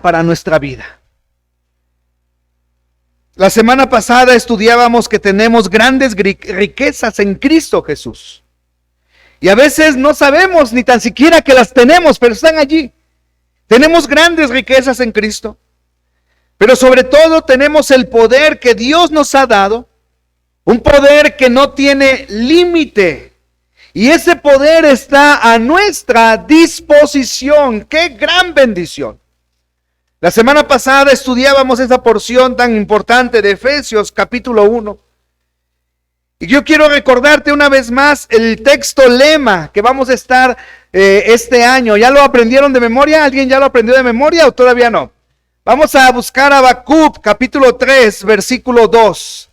para nuestra vida. La semana pasada estudiábamos que tenemos grandes riquezas en Cristo Jesús. Y a veces no sabemos ni tan siquiera que las tenemos, pero están allí. Tenemos grandes riquezas en Cristo. Pero sobre todo tenemos el poder que Dios nos ha dado. Un poder que no tiene límite. Y ese poder está a nuestra disposición. ¡Qué gran bendición! La semana pasada estudiábamos esa porción tan importante de Efesios capítulo 1. Y yo quiero recordarte una vez más el texto lema que vamos a estar este año. ¿Ya lo aprendieron de memoria? ¿Alguien ya lo aprendió de memoria o todavía no? Vamos a buscar Habacuc capítulo 3 versículo 2.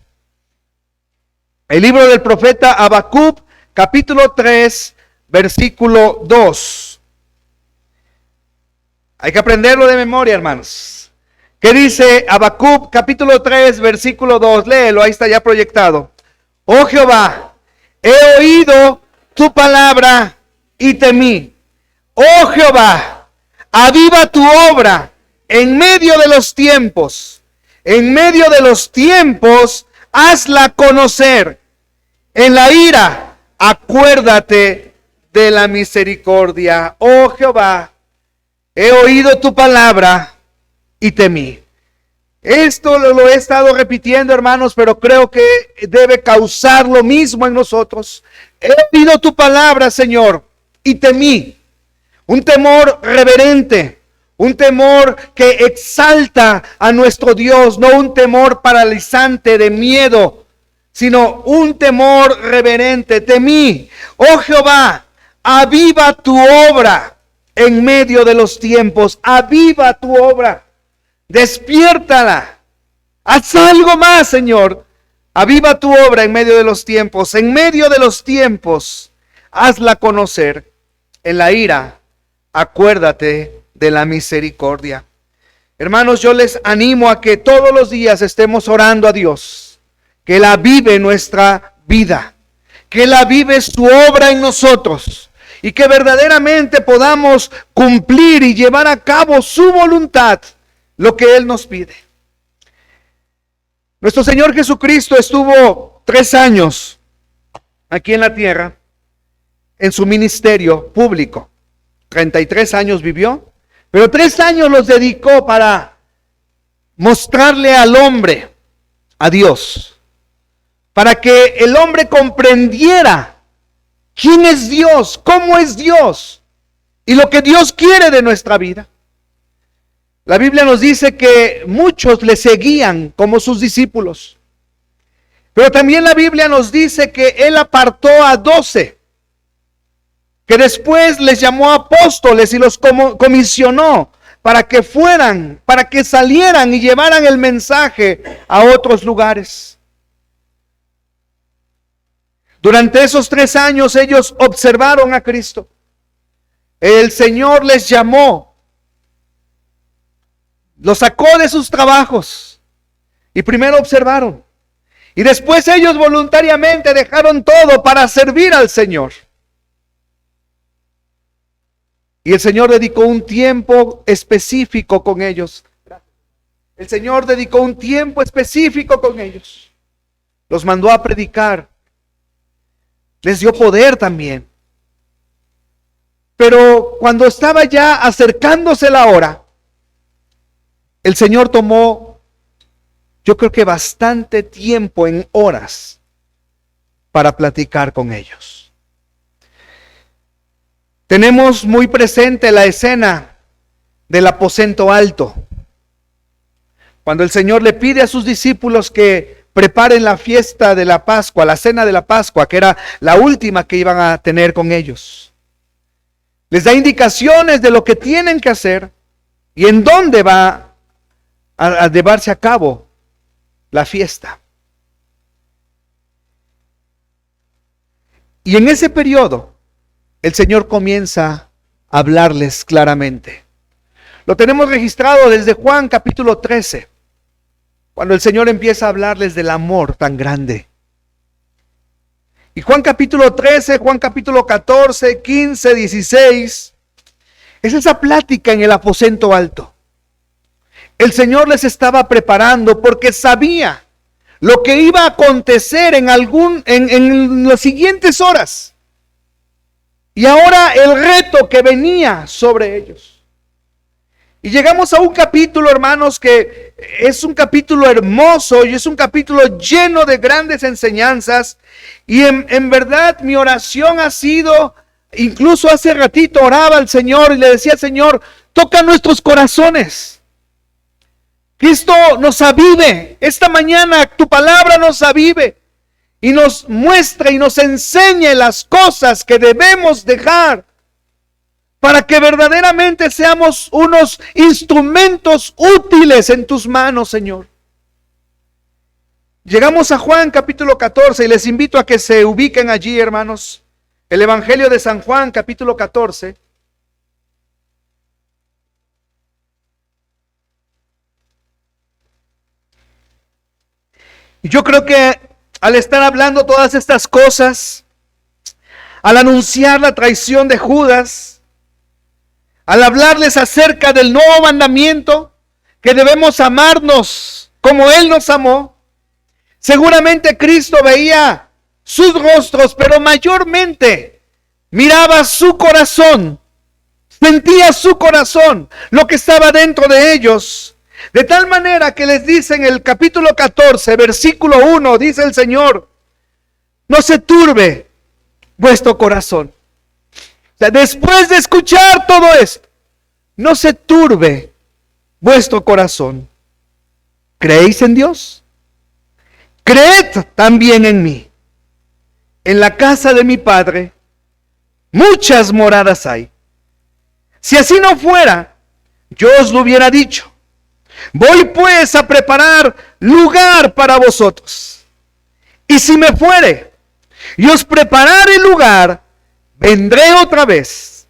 El libro del profeta Habacuc capítulo 3 versículo 2. Hay que aprenderlo de memoria, hermanos. ¿Qué dice Habacuc capítulo 3 versículo 2? Léelo, ahí está ya proyectado. Oh Jehová, he oído tu palabra y temí. Oh Jehová, aviva tu obra en medio de los tiempos. En medio de los tiempos, hazla conocer. En la ira, acuérdate de la misericordia. Oh Jehová, he oído tu palabra y temí. Esto lo he estado repitiendo, hermanos, pero creo que debe causar lo mismo en nosotros. He oído tu palabra, Señor, y temí. Un temor reverente, un temor que exalta a nuestro Dios, no un temor paralizante de miedo, sino un temor reverente. Temí, oh Jehová, aviva tu obra en medio de los tiempos, aviva tu obra, despiértala, haz algo más, Señor, aviva tu obra en medio de los tiempos, hazla conocer. En la ira, acuérdate de la misericordia. Hermanos, yo les animo a que todos los días estemos orando a Dios, que Él avive nuestra vida, que Él avive su obra en nosotros, y que verdaderamente podamos cumplir y llevar a cabo su voluntad, lo que Él nos pide. Nuestro Señor Jesucristo estuvo 3 años aquí en la tierra, en su ministerio público. 33 años vivió, pero 3 años los dedicó para mostrarle al hombre, a Dios, para que el hombre comprendiera quién es Dios, cómo es Dios y lo que Dios quiere de nuestra vida. La Biblia nos dice que muchos le seguían como sus discípulos, pero también la Biblia nos dice que Él apartó a 12, que después les llamó apóstoles y los comisionó para que fueran, para que salieran y llevaran el mensaje a otros lugares. Durante esos 3 años ellos observaron a Cristo. El Señor les llamó, los sacó de sus trabajos y primero observaron. Y después ellos voluntariamente dejaron todo para servir al Señor. Y el Señor dedicó un tiempo específico con ellos. El Señor dedicó un tiempo específico con ellos. Los mandó a predicar. Les dio poder también. Pero cuando estaba ya acercándose la hora, el Señor tomó, yo creo que bastante tiempo en horas para platicar con ellos. Tenemos muy presente la escena del aposento alto, cuando el Señor le pide a sus discípulos que preparen la fiesta de la Pascua, la cena de la Pascua, que era la última que iban a tener con ellos. Les da indicaciones de lo que tienen que hacer y en dónde va a llevarse a cabo la fiesta. Y en ese periodo, el Señor comienza a hablarles claramente. Lo tenemos registrado desde Juan capítulo 13, cuando el Señor empieza a hablarles del amor tan grande. Y Juan capítulo 13, Juan capítulo 14, 15, 16, es esa plática en el aposento alto. el Señor les estaba preparando porque sabía lo que iba a acontecer en las siguientes horas. Y ahora el reto que venía sobre ellos. Y llegamos a un capítulo, hermanos, que es un capítulo hermoso y es un capítulo lleno de grandes enseñanzas. Y en verdad mi oración ha sido, incluso hace ratito oraba al Señor y le decía al Señor, toca nuestros corazones. Cristo nos avive. Esta mañana tu palabra nos avive y nos muestra y nos enseña las cosas que debemos dejar para que verdaderamente seamos unos instrumentos útiles en tus manos, Señor. Llegamos a Juan capítulo 14 y les invito a que se ubiquen allí, hermanos. El Evangelio de San Juan capítulo 14. Y yo creo que al estar hablando todas estas cosas, al anunciar la traición de Judas, al hablarles acerca del nuevo mandamiento, que debemos amarnos como Él nos amó, seguramente Cristo veía sus rostros, pero mayormente miraba su corazón, sentía su corazón, lo que estaba dentro de ellos. De tal manera que les dice en el capítulo 14, versículo 1, dice el Señor, no se turbe vuestro corazón. O sea, después de escuchar todo esto, no se turbe vuestro corazón. ¿Creéis en Dios? Creed también en mí. En la casa de mi Padre muchas moradas hay. Si así no fuera, yo os lo hubiera dicho. Voy pues a preparar lugar para vosotros. Y si me fuere y os preparare lugar, vendré otra vez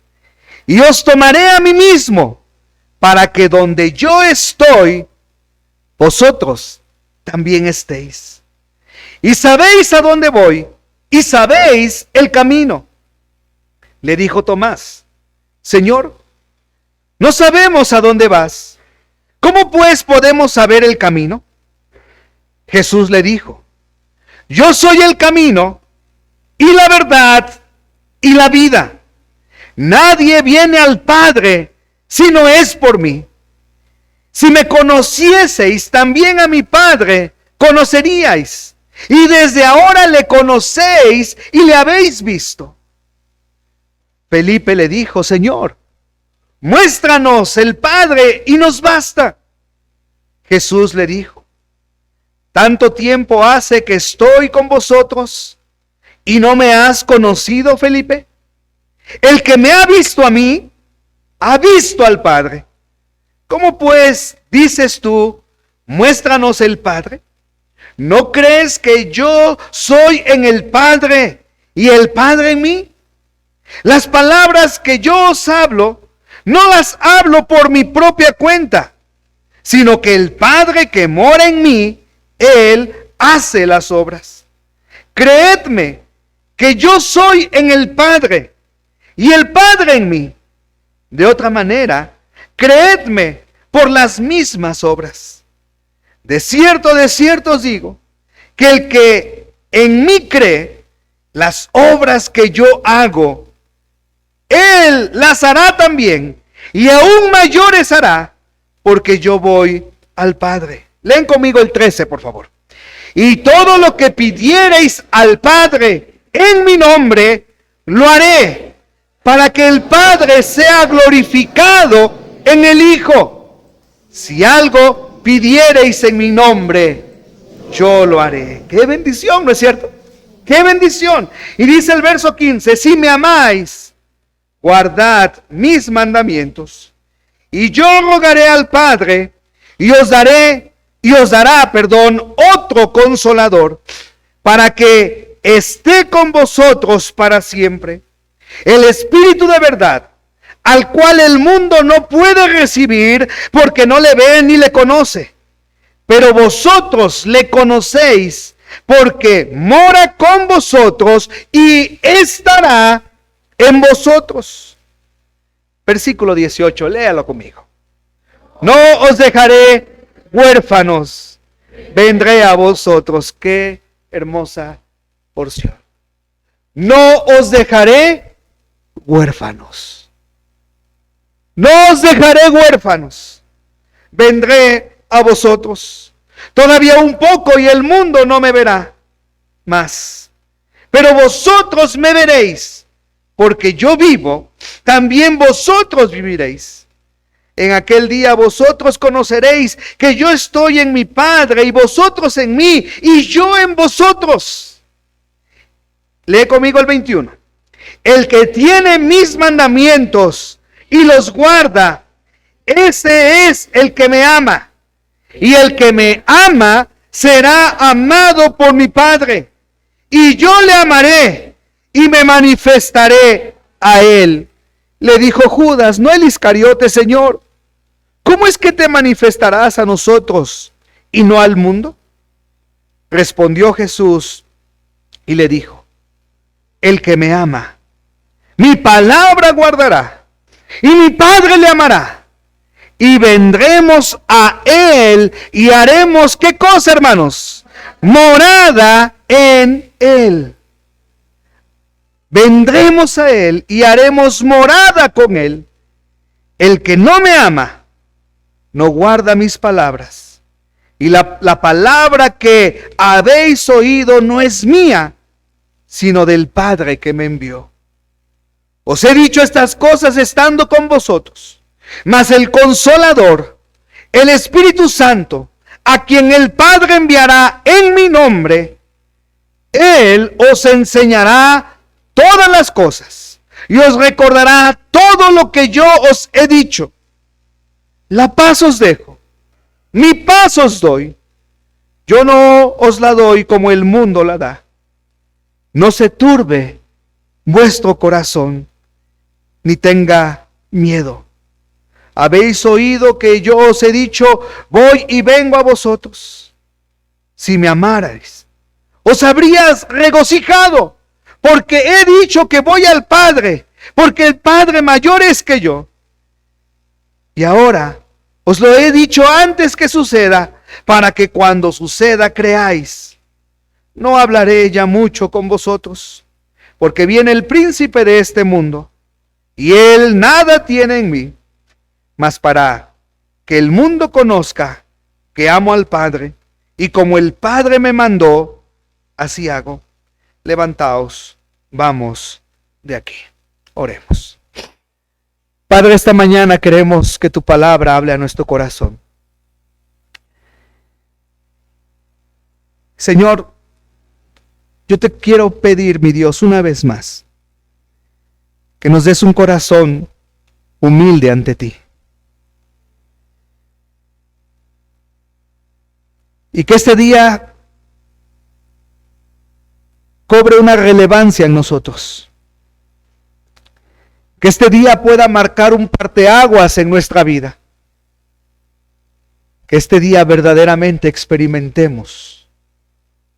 y os tomaré a mí mismo, para que donde yo estoy, vosotros también estéis. Y sabéis a dónde voy, y sabéis el camino. Le dijo Tomás, Señor, no sabemos a dónde vas. ¿Cómo pues podemos saber el camino? Jesús le dijo, yo soy el camino y la verdad y la vida. Nadie viene al Padre si no es por mí. Si me conocieseis, también a mi Padre conoceríais. Y desde ahora le conocéis y le habéis visto. Felipe le dijo, Señor, muéstranos el Padre y nos basta. Jesús le dijo, ¿tanto tiempo hace que estoy con vosotros y no me has conocido, Felipe? El que me ha visto a mí, ha visto al Padre. ¿Cómo pues dices tú, muéstranos el Padre? ¿No crees que yo soy en el Padre y el Padre en mí? Las palabras que yo os hablo, no las hablo por mi propia cuenta, sino que el Padre que mora en mí, Él hace las obras. Creedme que yo soy en el Padre y el Padre en mí. De otra manera, creedme por las mismas obras. De cierto os digo, que el que en mí cree, las obras que yo hago, Él las hará también, y aún mayores hará, porque yo voy al Padre. Leen conmigo el 13, por favor. Y todo lo que pidiereis al Padre en mi nombre, lo haré, para que el Padre sea glorificado en el Hijo. Si algo pidiereis en mi nombre, yo lo haré. ¡Qué bendición!, ¿no es cierto? ¡Qué bendición! Y dice el verso 15, si me amáis, guardad mis mandamientos. Y yo rogaré al Padre, y os dará, otro consolador, para que esté con vosotros para siempre. El Espíritu de verdad, al cual el mundo no puede recibir, porque no le ve ni le conoce. Pero vosotros le conocéis, porque mora con vosotros y estará en vosotros. Versículo 18, léalo conmigo. No os dejaré huérfanos. Vendré a vosotros. Qué hermosa porción. No os dejaré huérfanos. No os dejaré huérfanos. Vendré a vosotros. Todavía un poco y el mundo no me verá más. Pero vosotros me veréis, porque yo vivo, también vosotros viviréis. En aquel día vosotros conoceréis que yo estoy en mi Padre y vosotros en mí y yo en vosotros. Lee conmigo el 21. El que tiene mis mandamientos y los guarda, ese es el que me ama. Y el que me ama será amado por mi Padre. Y yo le amaré y me manifestaré a él. Le dijo Judas, no el Iscariote, Señor, ¿cómo es que te manifestarás a nosotros y no al mundo? Respondió Jesús y le dijo, el que me ama, mi palabra guardará, y mi Padre le amará, y vendremos a él y haremos, ¿qué cosa, hermanos? Morada en él. Vendremos a él y haremos morada con él. El que no me ama, no guarda mis palabras. Y la palabra que habéis oído no es mía, sino del Padre que me envió. Os he dicho estas cosas estando con vosotros. Mas el Consolador, el Espíritu Santo, a quien el Padre enviará en mi nombre, Él os enseñará todas las cosas y os recordará todo lo que yo os he dicho. La paz os dejo, mi paz os doy. Yo no os la doy como el mundo la da. No se turbe vuestro corazón, ni tenga miedo. Habéis oído que yo os he dicho, voy y vengo a vosotros. Si me amarais, os habrías regocijado, porque he dicho que voy al Padre, porque el Padre mayor es que yo. Y ahora os lo he dicho antes que suceda, para que cuando suceda creáis. No hablaré ya mucho con vosotros, porque viene el príncipe de este mundo, y él nada tiene en mí. Mas para que el mundo conozca que amo al Padre, y como el Padre me mandó, así hago. Levantaos, vamos de aquí. Oremos. Padre, esta mañana queremos que tu palabra hable a nuestro corazón. Señor, yo te quiero pedir, mi Dios, una vez más, que nos des un corazón humilde ante ti. Y que este día cobre una relevancia en nosotros. Que este día pueda marcar un parteaguas en nuestra vida. Que este día verdaderamente experimentemos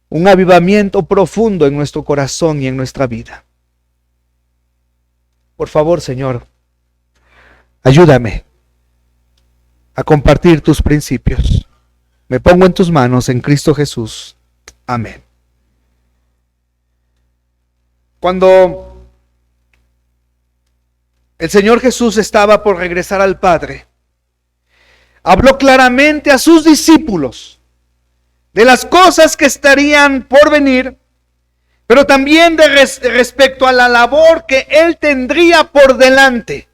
un avivamiento profundo en nuestro corazón y en nuestra vida. Por favor, Señor, ayúdame a compartir tus principios. Me pongo en tus manos en Cristo Jesús. Amén. Cuando el Señor Jesús estaba por regresar al Padre, habló claramente a sus discípulos de las cosas que estarían por venir, pero también respecto a la labor que Él tendría por delante.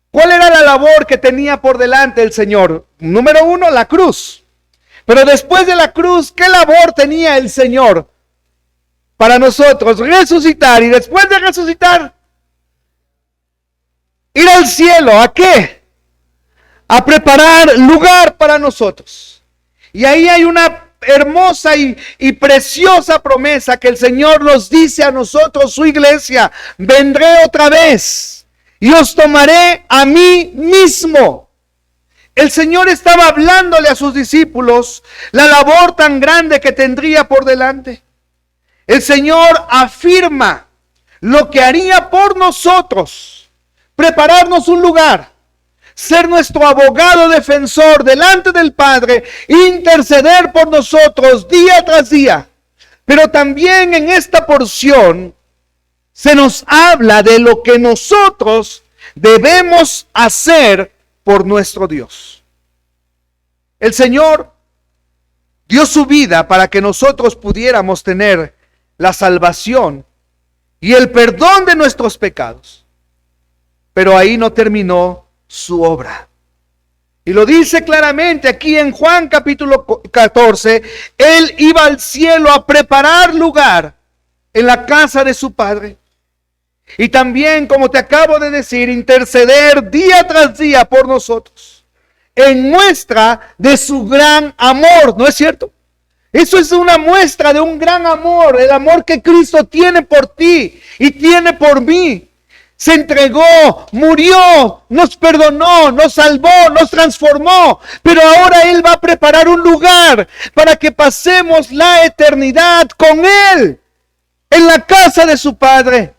¿Cuál era la labor que tenía por delante el Señor? Número 1, la cruz. Pero después de la cruz, ¿qué labor tenía el Señor para nosotros? Resucitar, y después de resucitar, ir al cielo. ¿A qué? A preparar lugar para nosotros. Y ahí hay una hermosa y preciosa promesa que el Señor nos dice a nosotros, su iglesia: vendré otra vez y os tomaré a mí mismo. El Señor estaba hablándole a sus discípulos la labor tan grande que tendría por delante. El Señor afirma lo que haría por nosotros: prepararnos un lugar, ser nuestro abogado defensor delante del Padre, interceder por nosotros día tras día. Pero también en esta porción se nos habla de lo que nosotros debemos hacer por nuestro Dios. El Señor dio su vida para que nosotros pudiéramos tener la salvación y el perdón de nuestros pecados. Pero ahí no terminó su obra. Y lo dice claramente aquí en Juan capítulo 14, Él iba al cielo a preparar lugar en la casa de su Padre. Y también, como te acabo de decir, interceder día tras día por nosotros, en muestra de su gran amor, ¿no es cierto? Eso es una muestra de un gran amor, el amor que Cristo tiene por ti y tiene por mí. Se entregó, murió, nos perdonó, nos salvó, nos transformó. Pero ahora Él va a preparar un lugar para que pasemos la eternidad con Él, en la casa de su Padre.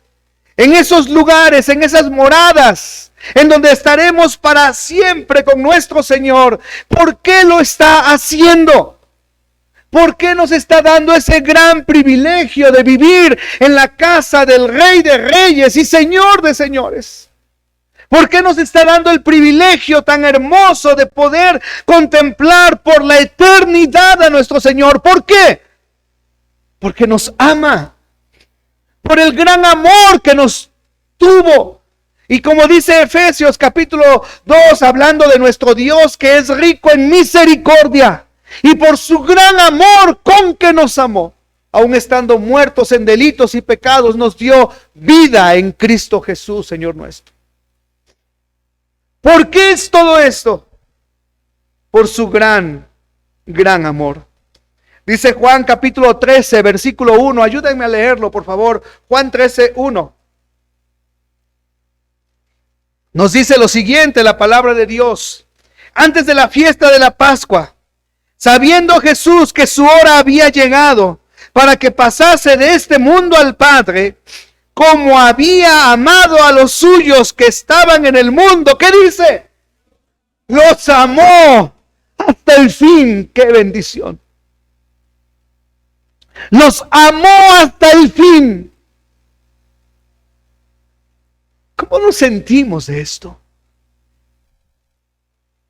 En esos lugares, en esas moradas, en donde estaremos para siempre con nuestro Señor. ¿Por qué lo está haciendo? ¿Por qué nos está dando ese gran privilegio de vivir en la casa del Rey de Reyes y Señor de Señores? ¿Por qué nos está dando el privilegio tan hermoso de poder contemplar por la eternidad a nuestro Señor? ¿Por qué? Porque nos ama. Por el gran amor que nos tuvo. Y como dice Efesios capítulo 2, hablando de nuestro Dios que es rico en misericordia, y por su gran amor con que nos amó, aun estando muertos en delitos y pecados, nos dio vida en Cristo Jesús, Señor nuestro. ¿Por qué es todo esto? Por su gran amor. Dice Juan capítulo 13, versículo 1. Ayúdenme a leerlo, por favor. Juan 13, 1. Nos dice lo siguiente, la palabra de Dios. Antes de la fiesta de la Pascua, sabiendo Jesús que su hora había llegado para que pasase de este mundo al Padre, como había amado a los suyos que estaban en el mundo, ¿qué dice? Los amó hasta el fin. ¡Qué bendición! Los amó hasta el fin. ¿Cómo nos sentimos de esto?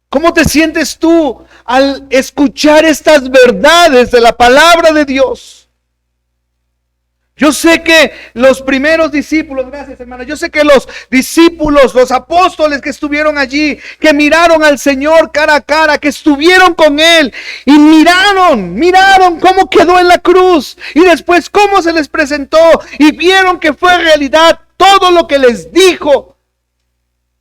¿Cómo te sientes tú al escuchar estas verdades de la palabra de Dios? Yo sé que los primeros discípulos, gracias hermana, yo sé que los discípulos, los apóstoles que estuvieron allí, que miraron al Señor cara a cara, que estuvieron con Él y miraron cómo quedó en la cruz y después cómo se les presentó y vieron que fue realidad todo lo que les dijo.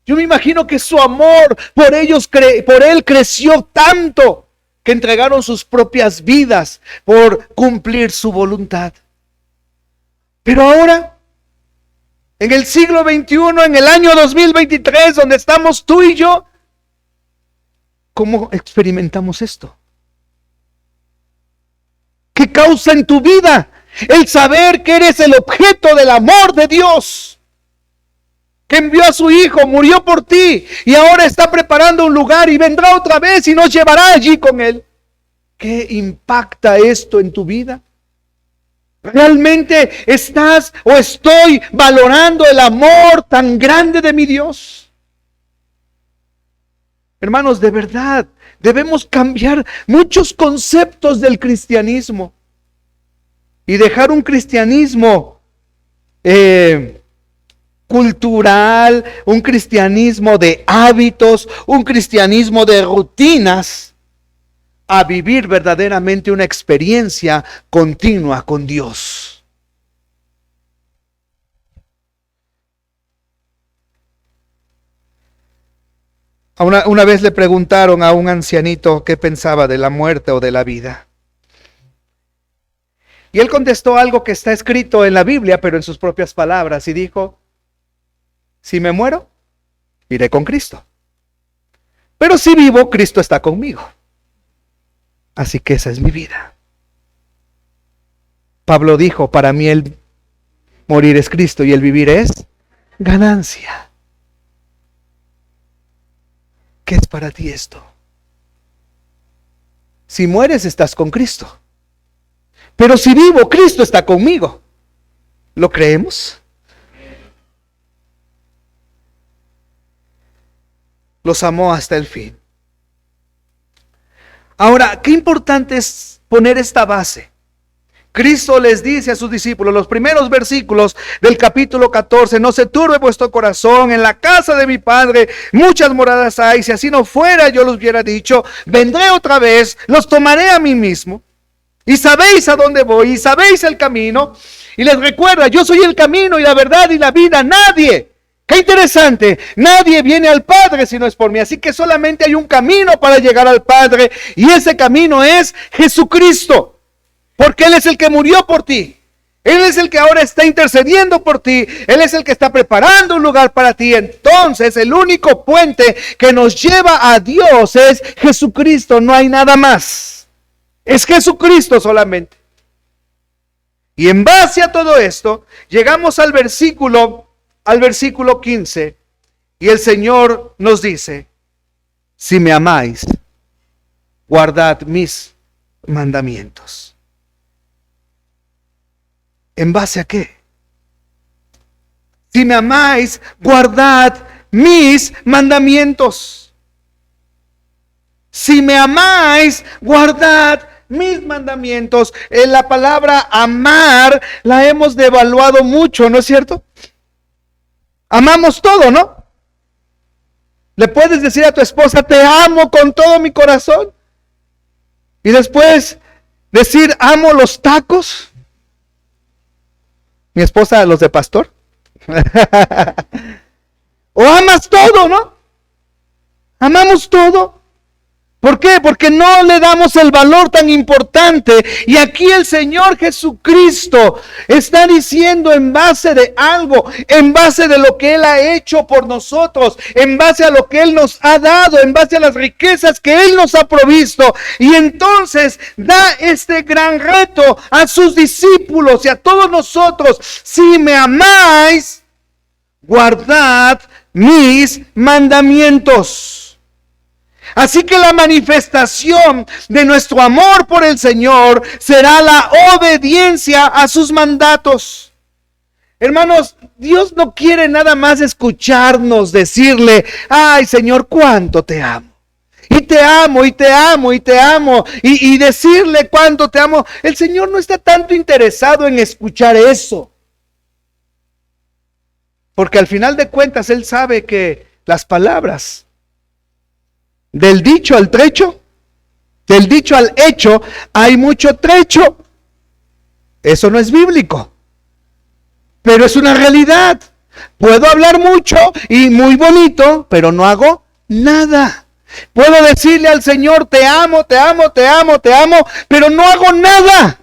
Yo me imagino que su amor por ellos, por Él creció tanto que entregaron sus propias vidas por cumplir su voluntad. Pero ahora, en el siglo XXI, en el año 2023, donde estamos tú y yo, ¿cómo experimentamos esto? ¿Qué causa en tu vida el saber que eres el objeto del amor de Dios? Que envió a su Hijo, murió por ti y ahora está preparando un lugar y vendrá otra vez y nos llevará allí con Él. ¿Qué impacta esto en tu vida? ¿Realmente estás o estoy valorando el amor tan grande de mi Dios? Hermanos, de verdad, debemos cambiar muchos conceptos del cristianismo y dejar un cristianismo cultural, un cristianismo de hábitos, un cristianismo de rutinas, a vivir verdaderamente una experiencia continua con Dios. Una vez le preguntaron a un ancianito qué pensaba de la muerte o de la vida. Y él contestó algo que está escrito en la Biblia, pero en sus propias palabras, y dijo: si me muero, iré con Cristo. Pero si vivo, Cristo está conmigo. Así que esa es mi vida. Pablo dijo: para mí el morir es Cristo y el vivir es ganancia. ¿qué es para ti esto? Si mueres, estás con Cristo. Pero si vivo, Cristo está conmigo. ¿Lo creemos? Los amó hasta el fin. Ahora, qué importante es poner esta base. Cristo les dice a sus discípulos, los primeros versículos del capítulo 14, no se turbe vuestro corazón, en la casa de mi Padre muchas moradas hay, si así no fuera yo los hubiera dicho, vendré otra vez, los tomaré a mí mismo, y sabéis a dónde voy, y sabéis el camino, y les recuerda, yo soy el camino y la verdad y la vida, nadie, qué interesante, nadie viene al Padre si no es por mí, así que solamente hay un camino para llegar al Padre, y ese camino es Jesucristo. Porque Él es el que murió por ti. Él es el que ahora está intercediendo por ti. Él es el que está preparando un lugar para ti. Entonces, el único puente que nos lleva a Dios es Jesucristo. No hay nada más. Es Jesucristo solamente. Y en base a todo esto, llegamos al versículo 15. Y el Señor nos dice, si me amáis, guardad mis mandamientos. ¿En base a qué? Si me amáis, guardad mis mandamientos. Si me amáis, guardad mis mandamientos. La palabra amar la hemos devaluado mucho, ¿no es cierto? Amamos todo, ¿no? Le puedes decir a tu esposa, te amo con todo mi corazón. Y después decir, amo los tacos. Mi esposa, los de pastor. O amas todo, ¿no? Amamos todo. ¿Por qué? Porque no le damos el valor tan importante. Y aquí el Señor Jesucristo está diciendo en base de algo, en base de lo que Él ha hecho por nosotros, en base a lo que Él nos ha dado, en base a las riquezas que Él nos ha provisto. Y entonces da este gran reto a sus discípulos y a todos nosotros. Si me amáis, guardad mis mandamientos. Así que la manifestación de nuestro amor por el Señor será la obediencia a sus mandatos. Hermanos, Dios no quiere nada más escucharnos decirle, ay Señor, cuánto te amo. Y te amo, y te amo, y te amo. Y decirle cuánto te amo. El Señor no está tanto interesado en escuchar eso. Porque al final de cuentas Él sabe que las palabras del dicho al trecho, del dicho al hecho, hay mucho trecho. Eso no es bíblico, pero es una realidad. Puedo hablar mucho y muy bonito, pero no hago nada. Puedo decirle al Señor, te amo, te amo, te amo, te amo, pero no hago nada.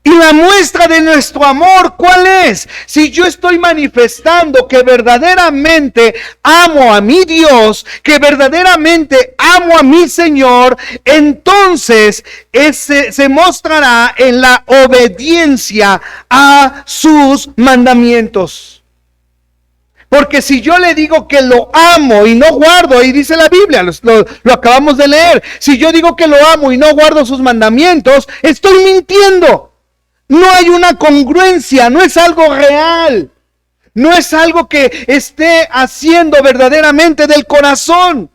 Y la muestra de nuestro amor, ¿cuál es? Si yo estoy manifestando que verdaderamente amo a mi Dios, que verdaderamente amo a mi Señor, entonces ese se mostrará en la obediencia a sus mandamientos. Porque si yo le digo que lo amo y no guardo, ahí dice la Biblia, lo acabamos de leer, si yo digo que lo amo y no guardo sus mandamientos, estoy mintiendo. No hay una congruencia, no es algo real, no es algo que esté haciendo verdaderamente del corazón.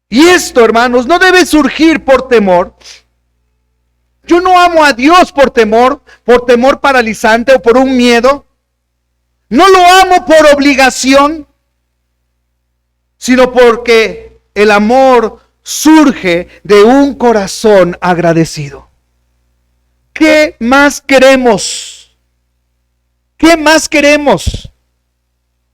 Y esto, hermanos, no debe surgir por temor. Yo no amo a Dios por temor paralizante o por un miedo. No lo amo por obligación, sino porque el amor surge de un corazón agradecido. ¿Qué más queremos? ¿Qué más queremos?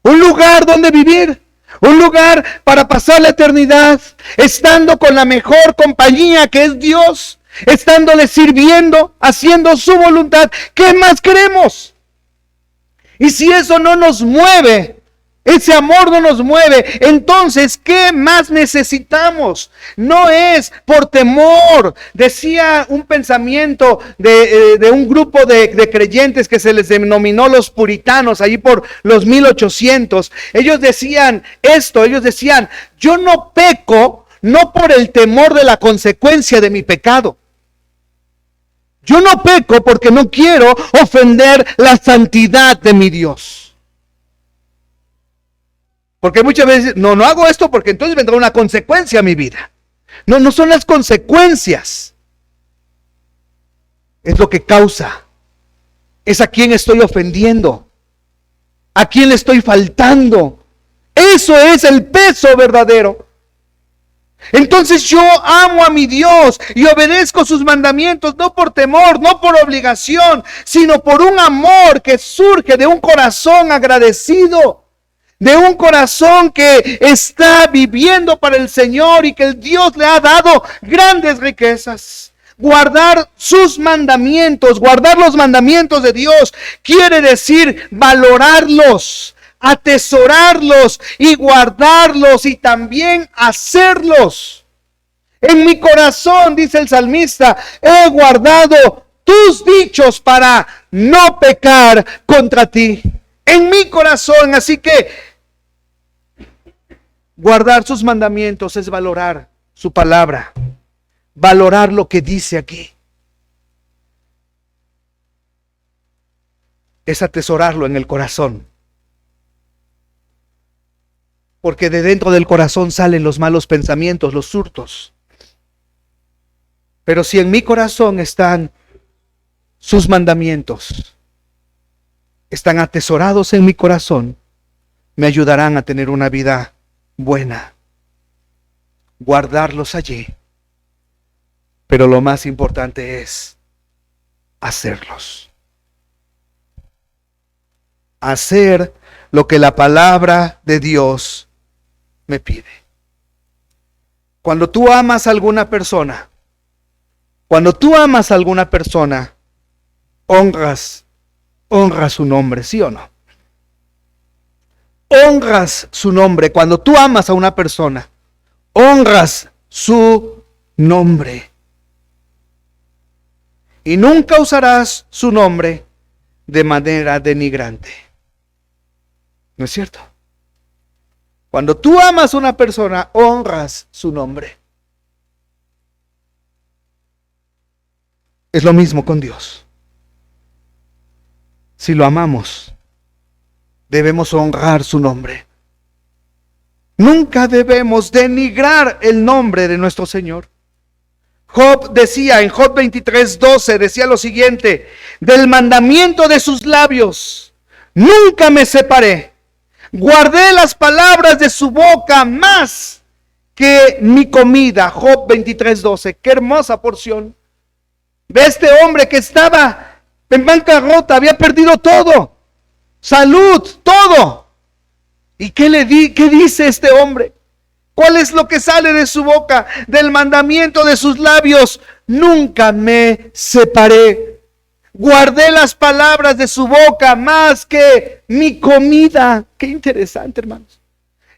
Un lugar donde vivir, un lugar para pasar la eternidad, estando con la mejor compañía que es Dios, estándole sirviendo, haciendo su voluntad. ¿Qué más queremos? Y si eso no nos mueve Ese amor no nos mueve. Entonces, ¿qué más necesitamos? No es por temor. Decía un pensamiento de un grupo de creyentes que se les denominó los puritanos, allí por los 1800. Ellos decían esto, yo no peco, no por el temor de la consecuencia de mi pecado. Yo no peco porque no quiero ofender la santidad de mi Dios. Porque muchas veces, no hago esto porque entonces vendrá una consecuencia a mi vida. No son las consecuencias. Es lo que causa. Es a quién estoy ofendiendo. A quién le estoy faltando. Eso es el peso verdadero. Entonces yo amo a mi Dios y obedezco sus mandamientos, no por temor, no por obligación, sino por un amor que surge de un corazón agradecido. De un corazón que está viviendo para el Señor y que el Dios le ha dado grandes riquezas. Guardar sus mandamientos, guardar los mandamientos de Dios, quiere decir valorarlos, atesorarlos y guardarlos y también hacerlos. En mi corazón, dice el salmista, he guardado tus dichos para no pecar contra ti. En mi corazón, así que guardar sus mandamientos es valorar su palabra, valorar lo que dice aquí. Es atesorarlo en el corazón. Porque de dentro del corazón salen los malos pensamientos, los hurtos. Pero si en mi corazón están sus mandamientos, están atesorados en mi corazón, me ayudarán a tener una vida buena, guardarlos allí, pero lo más importante es hacerlos. Hacer lo que la palabra de Dios me pide. Cuando tú amas a alguna persona, honras su nombre, ¿sí o no? Honras su nombre. Cuando tú amas a una persona, honras su nombre. Y nunca usarás su nombre de manera denigrante. ¿No es cierto? Cuando tú amas a una persona, honras su nombre. Es lo mismo con Dios. Si lo amamos, debemos honrar su nombre. Nunca debemos denigrar el nombre de nuestro Señor. Job decía en Job 23:12, decía lo siguiente: del mandamiento de sus labios nunca me separé. Guardé las palabras de su boca más que mi comida. Job 23:12, qué hermosa porción. Ve este hombre que estaba en bancarrota, había perdido todo. Salud, todo. ¿Y qué dice este hombre? ¿Cuál es lo que sale de su boca? Del mandamiento de sus labios nunca me separé. Guardé las palabras de su boca más que mi comida. Qué interesante, hermanos.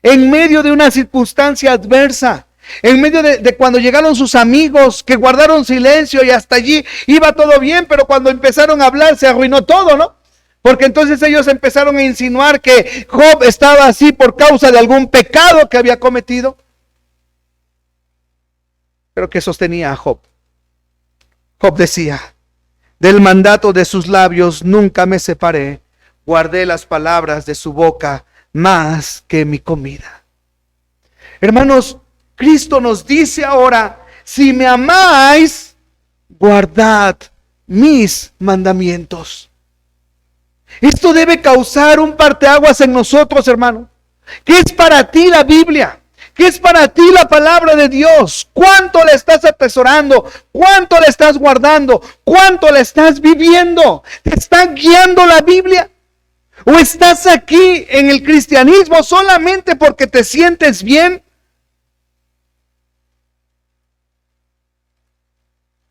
En medio de una circunstancia adversa, en medio de cuando llegaron sus amigos que guardaron silencio y hasta allí iba todo bien, pero cuando empezaron a hablar se arruinó todo, ¿no? Porque entonces ellos empezaron a insinuar que Job estaba así por causa de algún pecado que había cometido. Pero ¿qué sostenía a Job? Job decía: del mandato de sus labios nunca me separé, guardé las palabras de su boca más que mi comida. Hermanos, Cristo nos dice ahora: si me amáis, guardad mis mandamientos. Esto debe causar un parteaguas en nosotros, hermano. ¿Qué es para ti la Biblia? ¿Qué es para ti la palabra de Dios? ¿Cuánto la estás atesorando? ¿Cuánto la estás guardando? ¿Cuánto la estás viviendo? ¿Te está guiando la Biblia? ¿O estás aquí en el cristianismo solamente porque te sientes bien?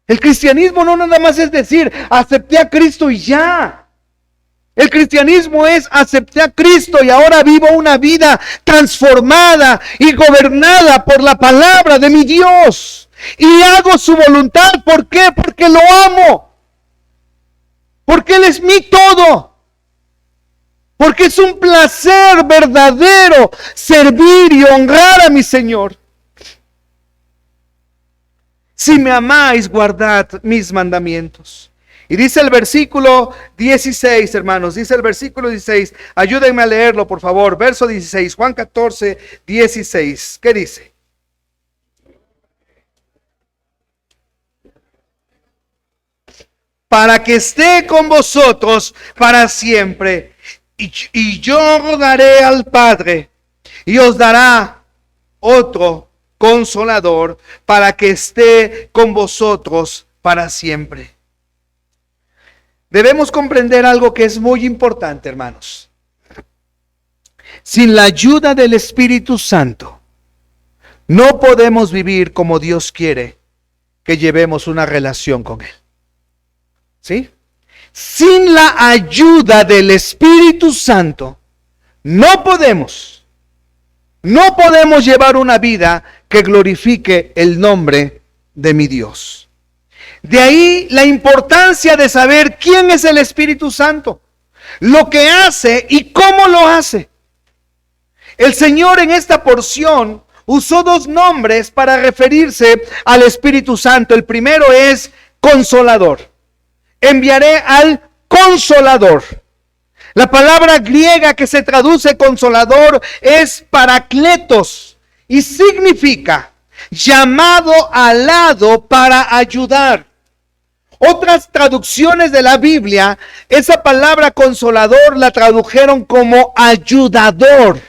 El cristianismo no nada más es decir, acepté a Cristo y ya. El cristianismo es aceptar a Cristo y ahora vivo una vida transformada y gobernada por la palabra de mi Dios. Y hago su voluntad. ¿Por qué? Porque lo amo. Porque Él es mi todo. Porque es un placer verdadero servir y honrar a mi Señor. Si me amáis, guardad mis mandamientos. Y dice el versículo 16, hermanos, dice el versículo 16, ayúdenme a leerlo, por favor, verso 16, Juan 14, 16, ¿qué dice? Para que esté con vosotros para siempre, y yo rogaré al Padre, y os dará otro Consolador, para que esté con vosotros para siempre. Debemos comprender algo que es muy importante, hermanos. Sin la ayuda del Espíritu Santo, no podemos vivir como Dios quiere que llevemos una relación con Él. ¿Sí? Sin la ayuda del Espíritu Santo, no podemos llevar una vida que glorifique el nombre de mi Dios. De ahí la importancia de saber quién es el Espíritu Santo, lo que hace y cómo lo hace. El Señor en esta porción usó dos nombres para referirse al Espíritu Santo. El primero es Consolador. Enviaré al Consolador. La palabra griega que se traduce Consolador es Parakletos y significa llamado al lado para ayudar. Otras traducciones de la Biblia, esa palabra consolador la tradujeron como ayudador.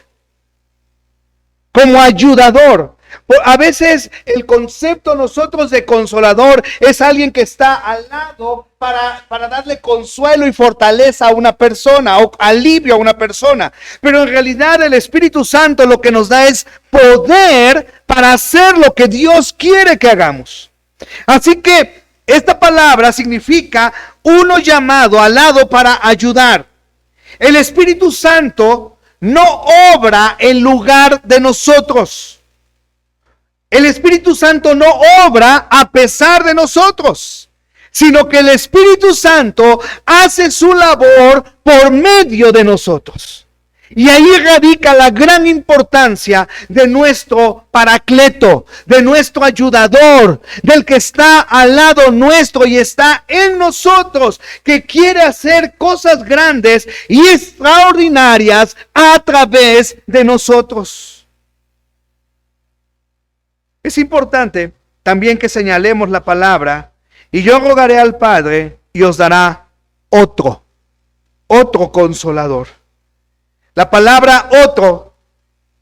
Como ayudador. A veces el concepto nosotros de consolador es alguien que está al lado para darle consuelo y fortaleza a una persona o alivio a una persona. Pero en realidad el Espíritu Santo lo que nos da es poder para hacer lo que Dios quiere que hagamos. Así que esta palabra significa uno llamado al lado para ayudar. El Espíritu Santo no obra en lugar de nosotros. El Espíritu Santo no obra a pesar de nosotros, sino que el Espíritu Santo hace su labor por medio de nosotros. Y ahí radica la gran importancia de nuestro paracleto, de nuestro ayudador, del que está al lado nuestro y está en nosotros, que quiere hacer cosas grandes y extraordinarias a través de nosotros. Es importante también que señalemos la palabra, y yo rogaré al Padre y os dará otro consolador. La palabra otro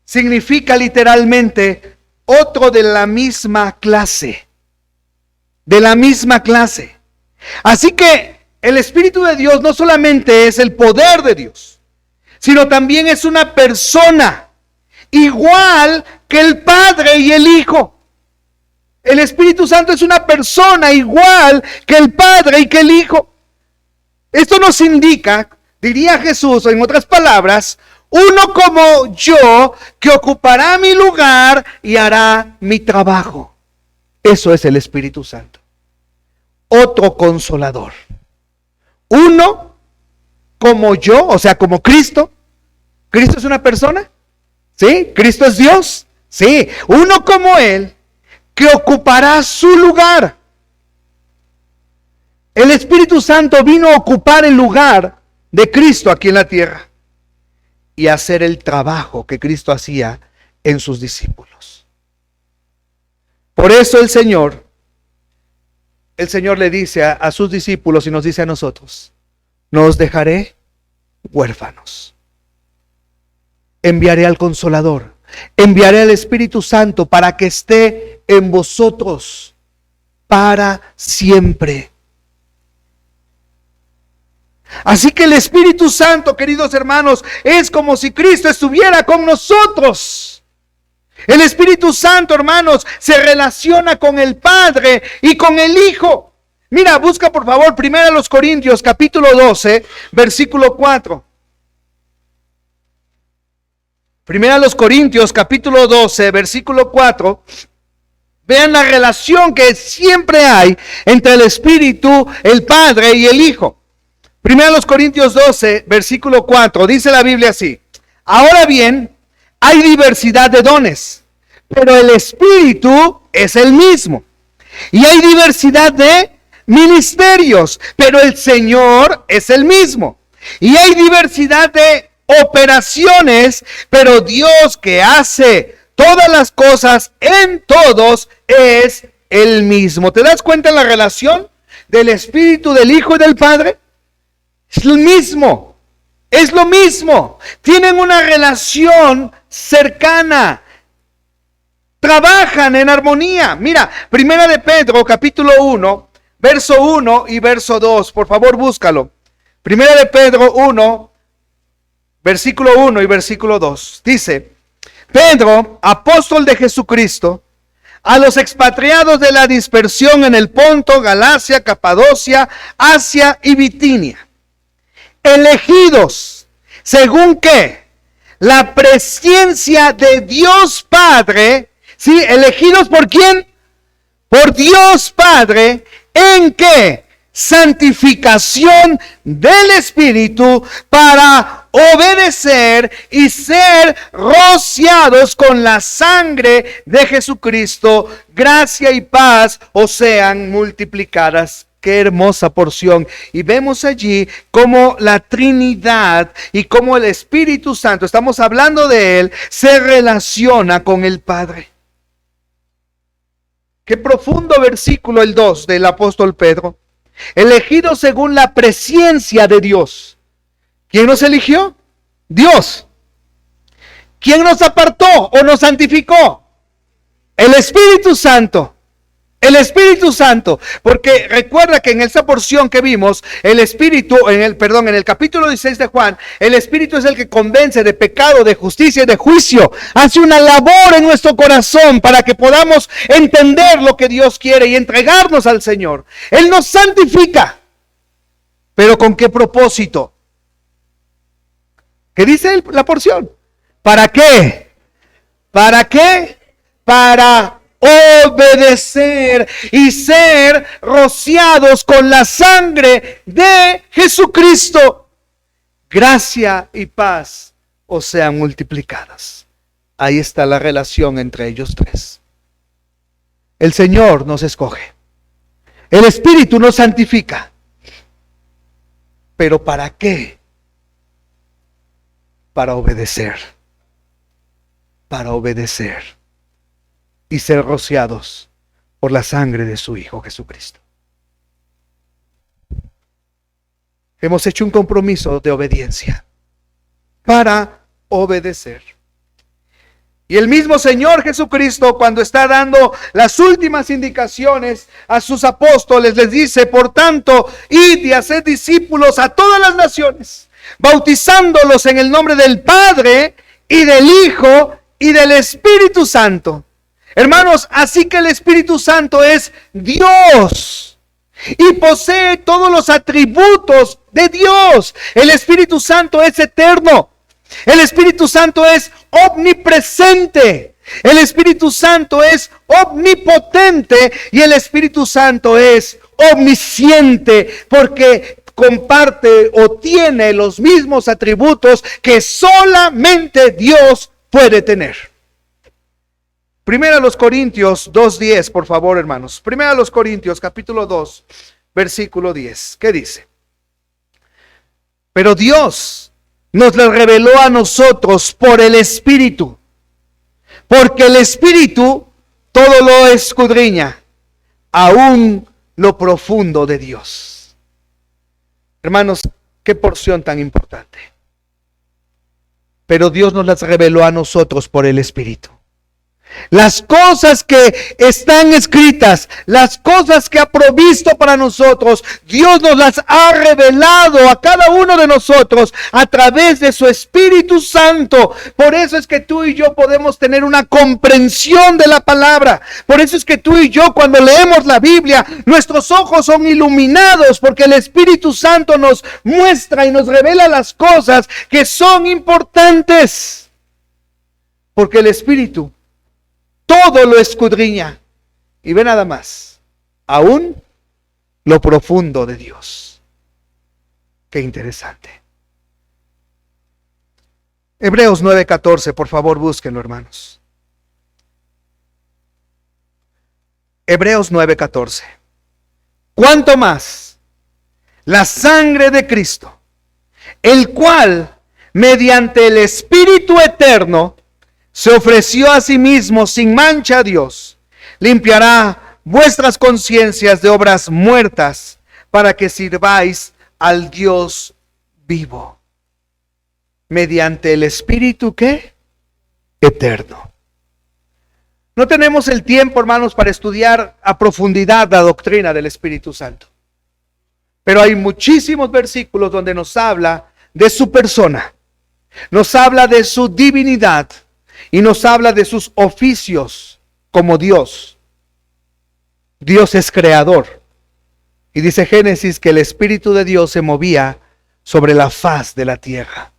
significa literalmente otro de la misma clase. De la misma clase. Así que el Espíritu de Dios no solamente es el poder de Dios, sino también es una persona, igual que el Padre y el Hijo. El Espíritu Santo es una persona igual que el Padre y que el Hijo. Esto nos indica, diría Jesús, en otras palabras, uno como yo que ocupará mi lugar y hará mi trabajo. Eso es el Espíritu Santo. Otro consolador. Uno como yo, o sea, como Cristo. ¿Cristo es una persona? ¿Sí? ¿Cristo es Dios? Sí. Uno como Él que ocupará su lugar. El Espíritu Santo vino a ocupar el lugar de Cristo aquí en la tierra y hacer el trabajo que Cristo hacía en sus discípulos. Por eso el Señor le dice a sus discípulos y nos dice a nosotros: no os dejaré huérfanos. Enviaré al Consolador, enviaré al Espíritu Santo para que esté en vosotros para siempre. Así que el Espíritu Santo, queridos hermanos, es como si Cristo estuviera con nosotros. El Espíritu Santo, hermanos, se relaciona con el Padre y con el Hijo. Mira, busca por favor 1 Corintios capítulo 12, versículo 4. 1 Corintios capítulo 12, versículo 4. Vean la relación que siempre hay entre el Espíritu, el Padre y el Hijo. 1 Corintios 12, versículo 4, dice la Biblia así: ahora bien, hay diversidad de dones, pero el Espíritu es el mismo. Y hay diversidad de ministerios, pero el Señor es el mismo. Y hay diversidad de operaciones, pero Dios que hace todas las cosas en todos es el mismo. ¿Te das cuenta en la relación del Espíritu, del Hijo y del Padre? Es lo mismo, es lo mismo. Tienen una relación cercana, trabajan en armonía. Mira, 1 de Pedro, capítulo 1, verso 1 y verso 2. Por favor, búscalo. 1 de Pedro 1, versículo 1 y versículo 2. Dice: Pedro, apóstol de Jesucristo, a los expatriados de la dispersión en el Ponto, Galacia, Capadocia, Asia y Bitinia, elegidos, ¿según qué? La presencia de Dios Padre. ¿Sí? ¿Elegidos por quién? Por Dios Padre. ¿En qué? Santificación del Espíritu, para obedecer y ser rociados con la sangre de Jesucristo. Gracia y paz os sean multiplicadas. Qué hermosa porción. Y vemos allí cómo la Trinidad y cómo el Espíritu Santo, estamos hablando de Él, se relaciona con el Padre. Qué profundo versículo el 2 del apóstol Pedro. Elegidos según la presencia de Dios. ¿Quién nos eligió? Dios. ¿Quién nos apartó o nos santificó? El Espíritu Santo. El Espíritu Santo, porque recuerda que en esa porción que vimos, el Espíritu, en el capítulo 16 de Juan, el Espíritu es el que convence de pecado, de justicia y de juicio. Hace una labor en nuestro corazón para que podamos entender lo que Dios quiere y entregarnos al Señor. Él nos santifica, pero ¿con qué propósito? ¿Qué dice la porción? ¿Para qué? ¿Para qué? Para obedecer y ser rociados con la sangre de Jesucristo. Gracia y paz os sean multiplicadas. Ahí está la relación entre ellos tres. El Señor nos escoge. El Espíritu nos santifica. ¿Pero para qué? Para obedecer. Para obedecer. Y ser rociados por la sangre de su Hijo Jesucristo. Hemos hecho un compromiso de obediencia para obedecer. Y el mismo Señor Jesucristo, cuando está dando las últimas indicaciones a sus apóstoles, les dice: por tanto, id y haced discípulos a todas las naciones, bautizándolos en el nombre del Padre y del Hijo y del Espíritu Santo. Hermanos, así que el Espíritu Santo es Dios y posee todos los atributos de Dios. El Espíritu Santo es eterno. El Espíritu Santo es omnipresente. El Espíritu Santo es omnipotente y el Espíritu Santo es omnisciente, porque comparte o tiene los mismos atributos que solamente Dios puede tener. 1 Corintios 2:10, por favor, hermanos. 1 Corintios capítulo 2, versículo 10. ¿Qué dice? Pero Dios nos lo reveló a nosotros por el Espíritu, porque el Espíritu todo lo escudriña, aún lo profundo de Dios. Hermanos, qué porción tan importante. Pero Dios nos las reveló a nosotros por el Espíritu. Las cosas que están escritas, las cosas que ha provisto para nosotros, Dios nos las ha revelado a cada uno de nosotros a través de su Espíritu Santo. Por eso es que tú y yo podemos tener una comprensión de la palabra. Por eso es que tú y yo, cuando leemos la Biblia, nuestros ojos son iluminados, porque el Espíritu Santo nos muestra y nos revela las cosas que son importantes. Porque el Espíritu todo lo escudriña. Y ve nada más, aún lo profundo de Dios. Qué interesante. Hebreos 9:14, por favor, búsquenlo, hermanos. Hebreos 9:14. ¿Cuánto más la sangre de Cristo, el cual, mediante el Espíritu eterno, se ofreció a sí mismo sin mancha a Dios, limpiará vuestras conciencias de obras muertas para que sirváis al Dios vivo? Mediante el Espíritu, ¿qué? Eterno. No tenemos el tiempo, hermanos, para estudiar a profundidad la doctrina del Espíritu Santo. Pero hay muchísimos versículos donde nos habla de su persona, nos habla de su divinidad, y nos habla de sus oficios como Dios. Dios es creador. Y dice Génesis que el Espíritu de Dios se movía sobre la faz de la tierra.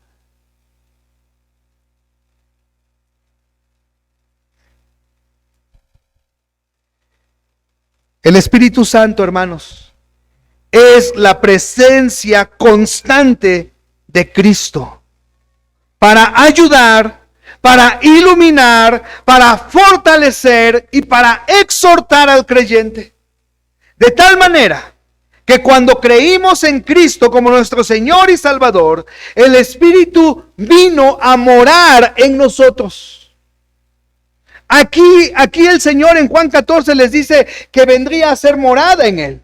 El Espíritu Santo, hermanos, es la presencia constante de Cristo para ayudar, para iluminar, para fortalecer y para exhortar al creyente. De tal manera que cuando creímos en Cristo como nuestro Señor y Salvador, el Espíritu vino a morar en nosotros. Aquí el Señor en Juan 14 les dice que vendría a ser morada en él.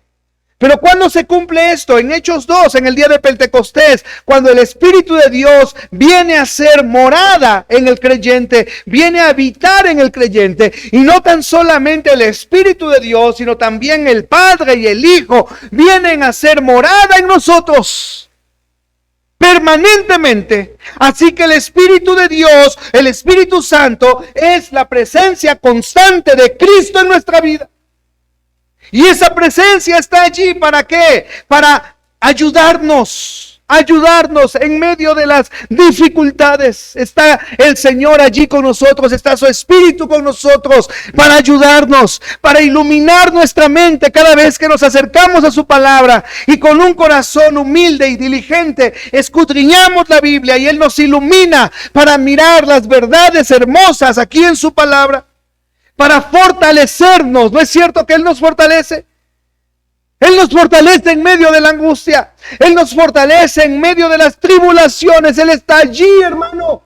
Pero ¿cuándo se cumple esto? En Hechos 2, en el día de Pentecostés, cuando el Espíritu de Dios viene a ser morada en el creyente, viene a habitar en el creyente, y no tan solamente el Espíritu de Dios, sino también el Padre y el Hijo vienen a ser morada en nosotros permanentemente. Así que el Espíritu de Dios, el Espíritu Santo, es la presencia constante de Cristo en nuestra vida. Y esa presencia está allí, ¿para qué? Para ayudarnos en medio de las dificultades. Está el Señor allí con nosotros, está su Espíritu con nosotros para ayudarnos, para iluminar nuestra mente cada vez que nos acercamos a su palabra y con un corazón humilde y diligente escudriñamos la Biblia y Él nos ilumina para mirar las verdades hermosas aquí en su palabra, para fortalecernos. ¿No es cierto que Él nos fortalece? Él nos fortalece en medio de la angustia. Él nos fortalece en medio de las tribulaciones. Él está allí, hermano.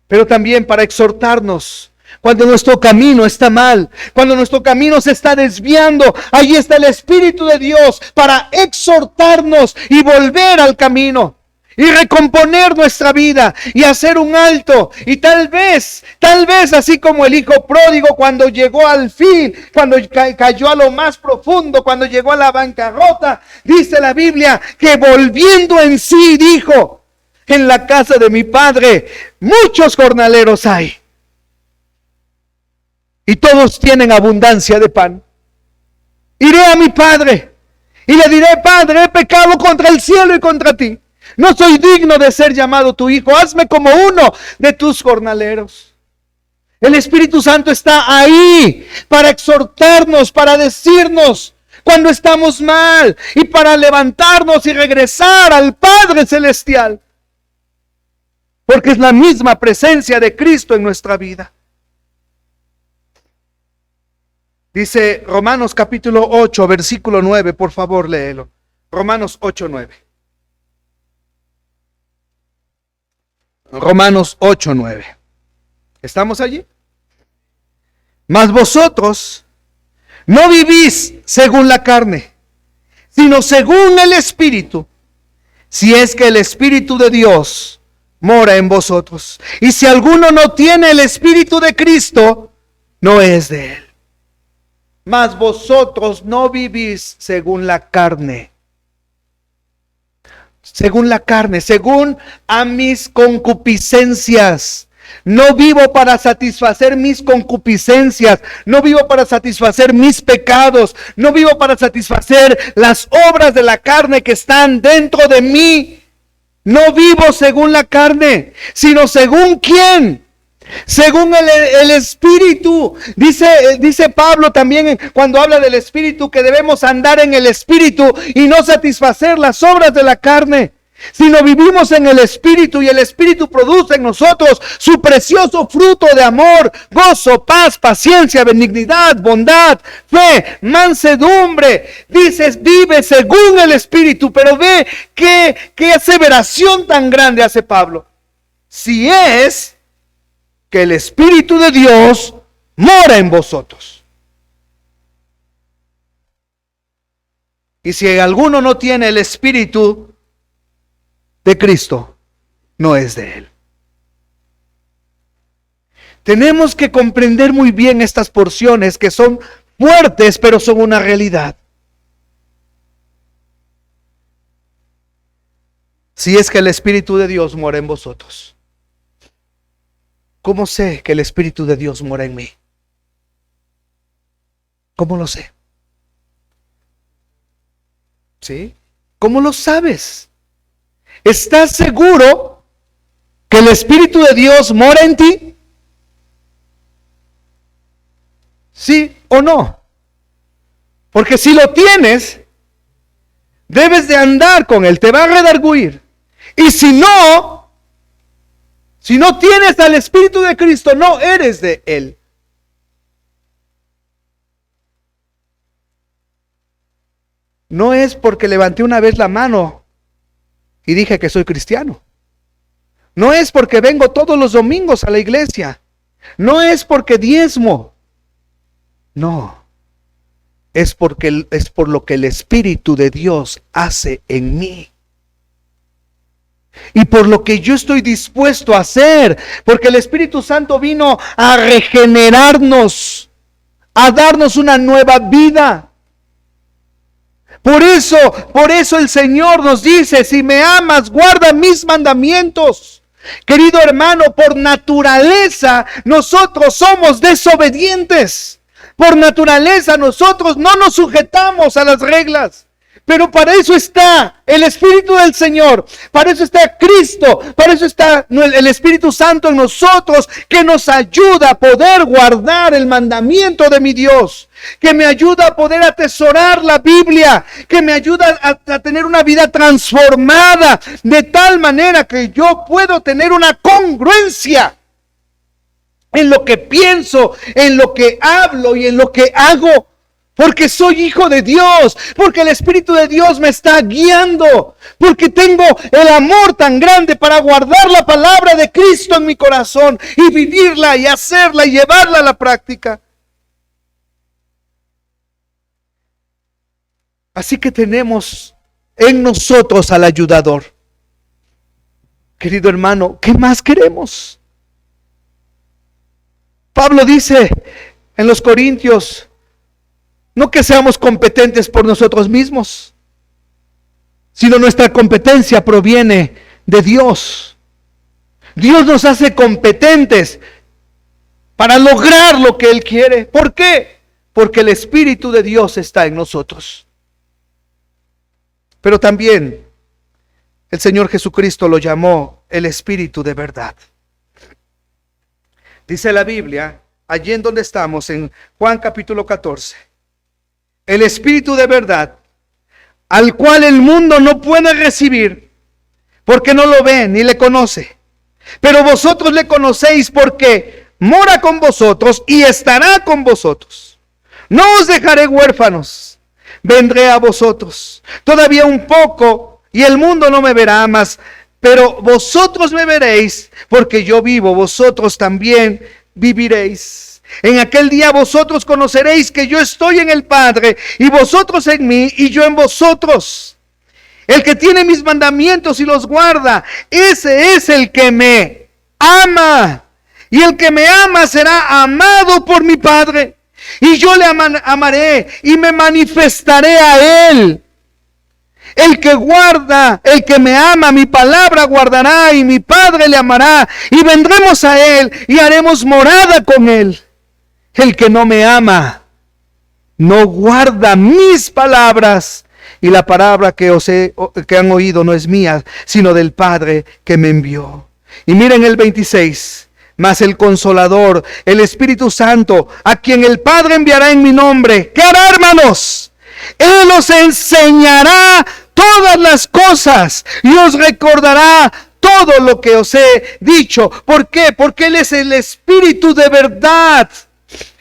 Pero también para exhortarnos cuando nuestro camino está mal, cuando nuestro camino se está desviando. Allí está el Espíritu de Dios para exhortarnos y volver al camino. Y recomponer nuestra vida y hacer un alto. Y tal vez así como el hijo pródigo cuando llegó al fin, cuando cayó a lo más profundo, cuando llegó a la bancarrota, dice la Biblia que volviendo en sí dijo: en la casa de mi padre muchos jornaleros hay, y todos tienen abundancia de pan. Iré a mi padre y le diré: Padre, he pecado contra el cielo y contra ti. No soy digno de ser llamado tu hijo. Hazme como uno de tus jornaleros. El Espíritu Santo está ahí para exhortarnos, para decirnos cuando estamos mal y para levantarnos y regresar al Padre Celestial. Porque es la misma presencia de Cristo en nuestra vida. Dice Romanos capítulo 8, versículo 9. Por favor, léelo. Romanos 8, 9. Romanos 8, 9. ¿Estamos allí? Mas vosotros no vivís según la carne, sino según el Espíritu, si es que el Espíritu de Dios mora en vosotros. Y si alguno no tiene el Espíritu de Cristo, no es de él. Mas vosotros no vivís según la carne. Según la carne, según a mis concupiscencias. No vivo para satisfacer mis concupiscencias, no vivo para satisfacer mis pecados, no vivo para satisfacer las obras de la carne que están dentro de mí. No vivo según la carne, sino según ¿quién? Según el Espíritu. Dice Pablo también cuando habla del Espíritu que debemos andar en el Espíritu y no satisfacer las obras de la carne. Sino vivimos en el Espíritu y el Espíritu produce en nosotros su precioso fruto de amor, gozo, paz, paciencia, benignidad, bondad, fe, mansedumbre. Dices, vive según el Espíritu, pero ve qué aseveración tan grande hace Pablo. Si es que el Espíritu de Dios mora en vosotros. Y si alguno no tiene el Espíritu de Cristo, no es de él. Tenemos que comprender muy bien estas porciones que son fuertes, pero son una realidad. Si es que el Espíritu de Dios mora en vosotros. ¿Cómo sé que el Espíritu de Dios mora en mí? ¿Cómo lo sé? ¿Sí? ¿Cómo lo sabes? ¿Estás seguro que el Espíritu de Dios mora en ti? ¿Sí o no? Porque si lo tienes, debes de andar con él, te va a redarguir. Y si no tienes al Espíritu de Cristo, no eres de él. No es porque levanté una vez la mano y dije que soy cristiano. No es porque vengo todos los domingos a la iglesia. No es porque diezmo. No. Es por lo que el Espíritu de Dios hace en mí. Y por lo que yo estoy dispuesto a hacer. Porque el Espíritu Santo vino a regenerarnos, a darnos una nueva vida. Por eso el Señor nos dice, si me amas, guarda mis mandamientos. Querido hermano, por naturaleza nosotros somos desobedientes. Por naturaleza nosotros no nos sujetamos a las reglas. Pero para eso está el Espíritu del Señor, para eso está Cristo, para eso está el Espíritu Santo en nosotros, que nos ayuda a poder guardar el mandamiento de mi Dios, que me ayuda a poder atesorar la Biblia, que me ayuda a tener una vida transformada, de tal manera que yo puedo tener una congruencia en lo que pienso, en lo que hablo y en lo que hago. Porque soy hijo de Dios, porque el Espíritu de Dios me está guiando, porque tengo el amor tan grande para guardar la palabra de Cristo en mi corazón y vivirla y hacerla y llevarla a la práctica. Así que tenemos en nosotros al ayudador. Querido hermano, ¿qué más queremos? Pablo dice en los Corintios, no que seamos competentes por nosotros mismos, sino nuestra competencia proviene de Dios. Dios nos hace competentes para lograr lo que Él quiere. ¿Por qué? Porque el Espíritu de Dios está en nosotros. Pero también el Señor Jesucristo lo llamó el Espíritu de verdad. Dice la Biblia, allí en donde estamos, en Juan capítulo 14. El Espíritu de verdad, al cual el mundo no puede recibir, porque no lo ve ni le conoce. Pero vosotros le conocéis porque mora con vosotros y estará con vosotros. No os dejaré huérfanos, vendré a vosotros. Todavía un poco y el mundo no me verá más, pero vosotros me veréis, porque yo vivo, vosotros también viviréis. En aquel día vosotros conoceréis que yo estoy en el Padre, y vosotros en mí, y yo en vosotros. El que tiene mis mandamientos y los guarda, ese es el que me ama. Y el que me ama será amado por mi Padre. Y yo le amaré y me manifestaré a él. El que guarda, el que me ama, mi palabra guardará, y mi Padre le amará, y vendremos a él y haremos morada con él. El que no me ama, no guarda mis palabras, y la palabra que han oído no es mía, sino del Padre que me envió. Y miren el 26. Mas el Consolador, el Espíritu Santo, a quien el Padre enviará en mi nombre, ¿qué hará, hermanos? Él os enseñará todas las cosas y os recordará todo lo que os he dicho. ¿Por qué? Porque Él es el Espíritu de verdad.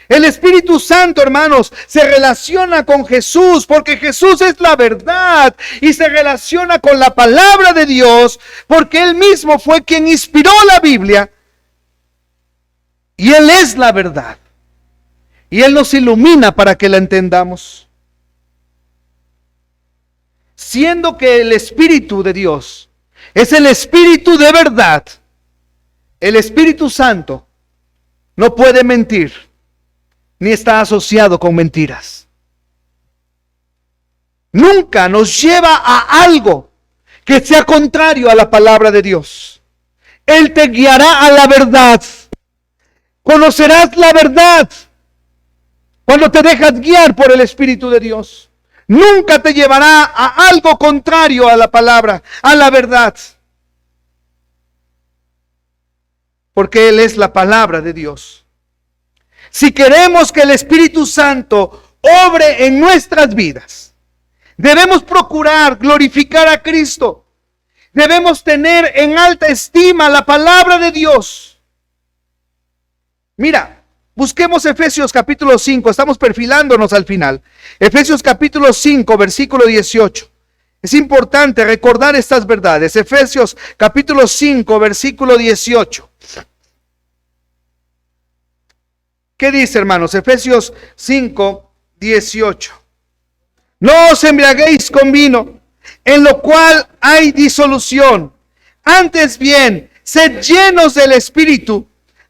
El Espíritu Santo, hermanos, se relaciona con Jesús, porque Jesús es la verdad, y se relaciona con la palabra de Dios, porque Él mismo fue quien inspiró la Biblia, y Él es la verdad, y Él nos ilumina para que la entendamos. Siendo que el Espíritu de Dios es el Espíritu de verdad, el Espíritu Santo no puede mentir, ni está asociado con mentiras. Nunca nos lleva a algo que sea contrario a la palabra de Dios. Él te guiará a la verdad. Conocerás la verdad cuando te dejas guiar por el Espíritu de Dios. Nunca te llevará a algo contrario a la palabra, a la verdad. Porque Él es la palabra de Dios. Si queremos que el Espíritu Santo obre en nuestras vidas, debemos procurar glorificar a Cristo. Debemos tener en alta estima la palabra de Dios. Mira, busquemos Efesios capítulo 5, estamos perfilándonos al final. Efesios capítulo 5, versículo 18. Es importante recordar estas verdades. Efesios capítulo 5, versículo 18. ¿Qué dice, hermanos? Efesios 5, 18. No os embriaguéis con vino, en lo cual hay disolución. Antes bien, sed llenos del Espíritu,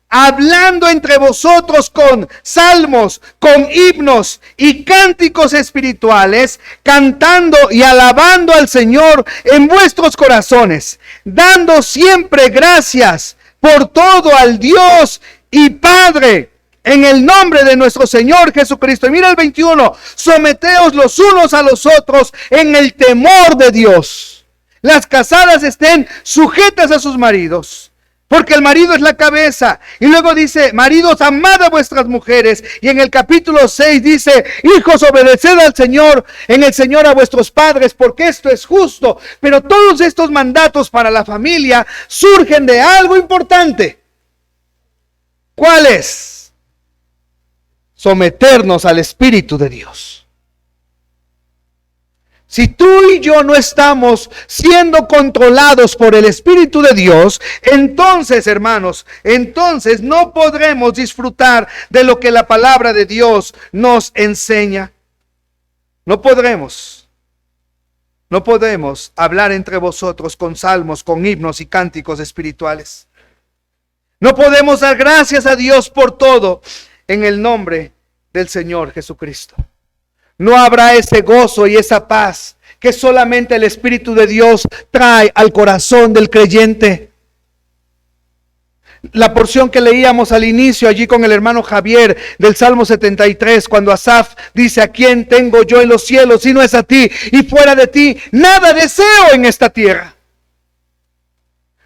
hablando entre vosotros con salmos, con himnos y cánticos espirituales, cantando y alabando al Señor en vuestros corazones, dando siempre gracias por todo al Dios y Padre, en el nombre de nuestro Señor Jesucristo. Y mira el 21. Someteos los unos a los otros en el temor de Dios. Las casadas estén sujetas a sus maridos, porque el marido es la cabeza. Y luego dice, maridos, amad a vuestras mujeres. Y en el capítulo 6 dice, hijos, obedeced al Señor, en el Señor a vuestros padres, porque esto es justo. Pero todos estos mandatos para la familia surgen de algo importante. ¿Cuál es? Someternos al Espíritu de Dios. Si tú y yo no estamos siendo controlados por el Espíritu de Dios, entonces, hermanos, entonces no podremos disfrutar de lo que la palabra de Dios nos enseña. No podremos hablar entre vosotros con salmos, con himnos y cánticos espirituales. No podemos dar gracias a Dios por todo en el nombre del Señor Jesucristo. No habrá ese gozo y esa paz que solamente el Espíritu de Dios trae al corazón del creyente. La porción que leíamos al inicio allí con el hermano Javier del Salmo 73, cuando Asaf dice, ¿a quién tengo yo en los cielos si no es a ti? Y fuera de ti nada deseo en esta tierra.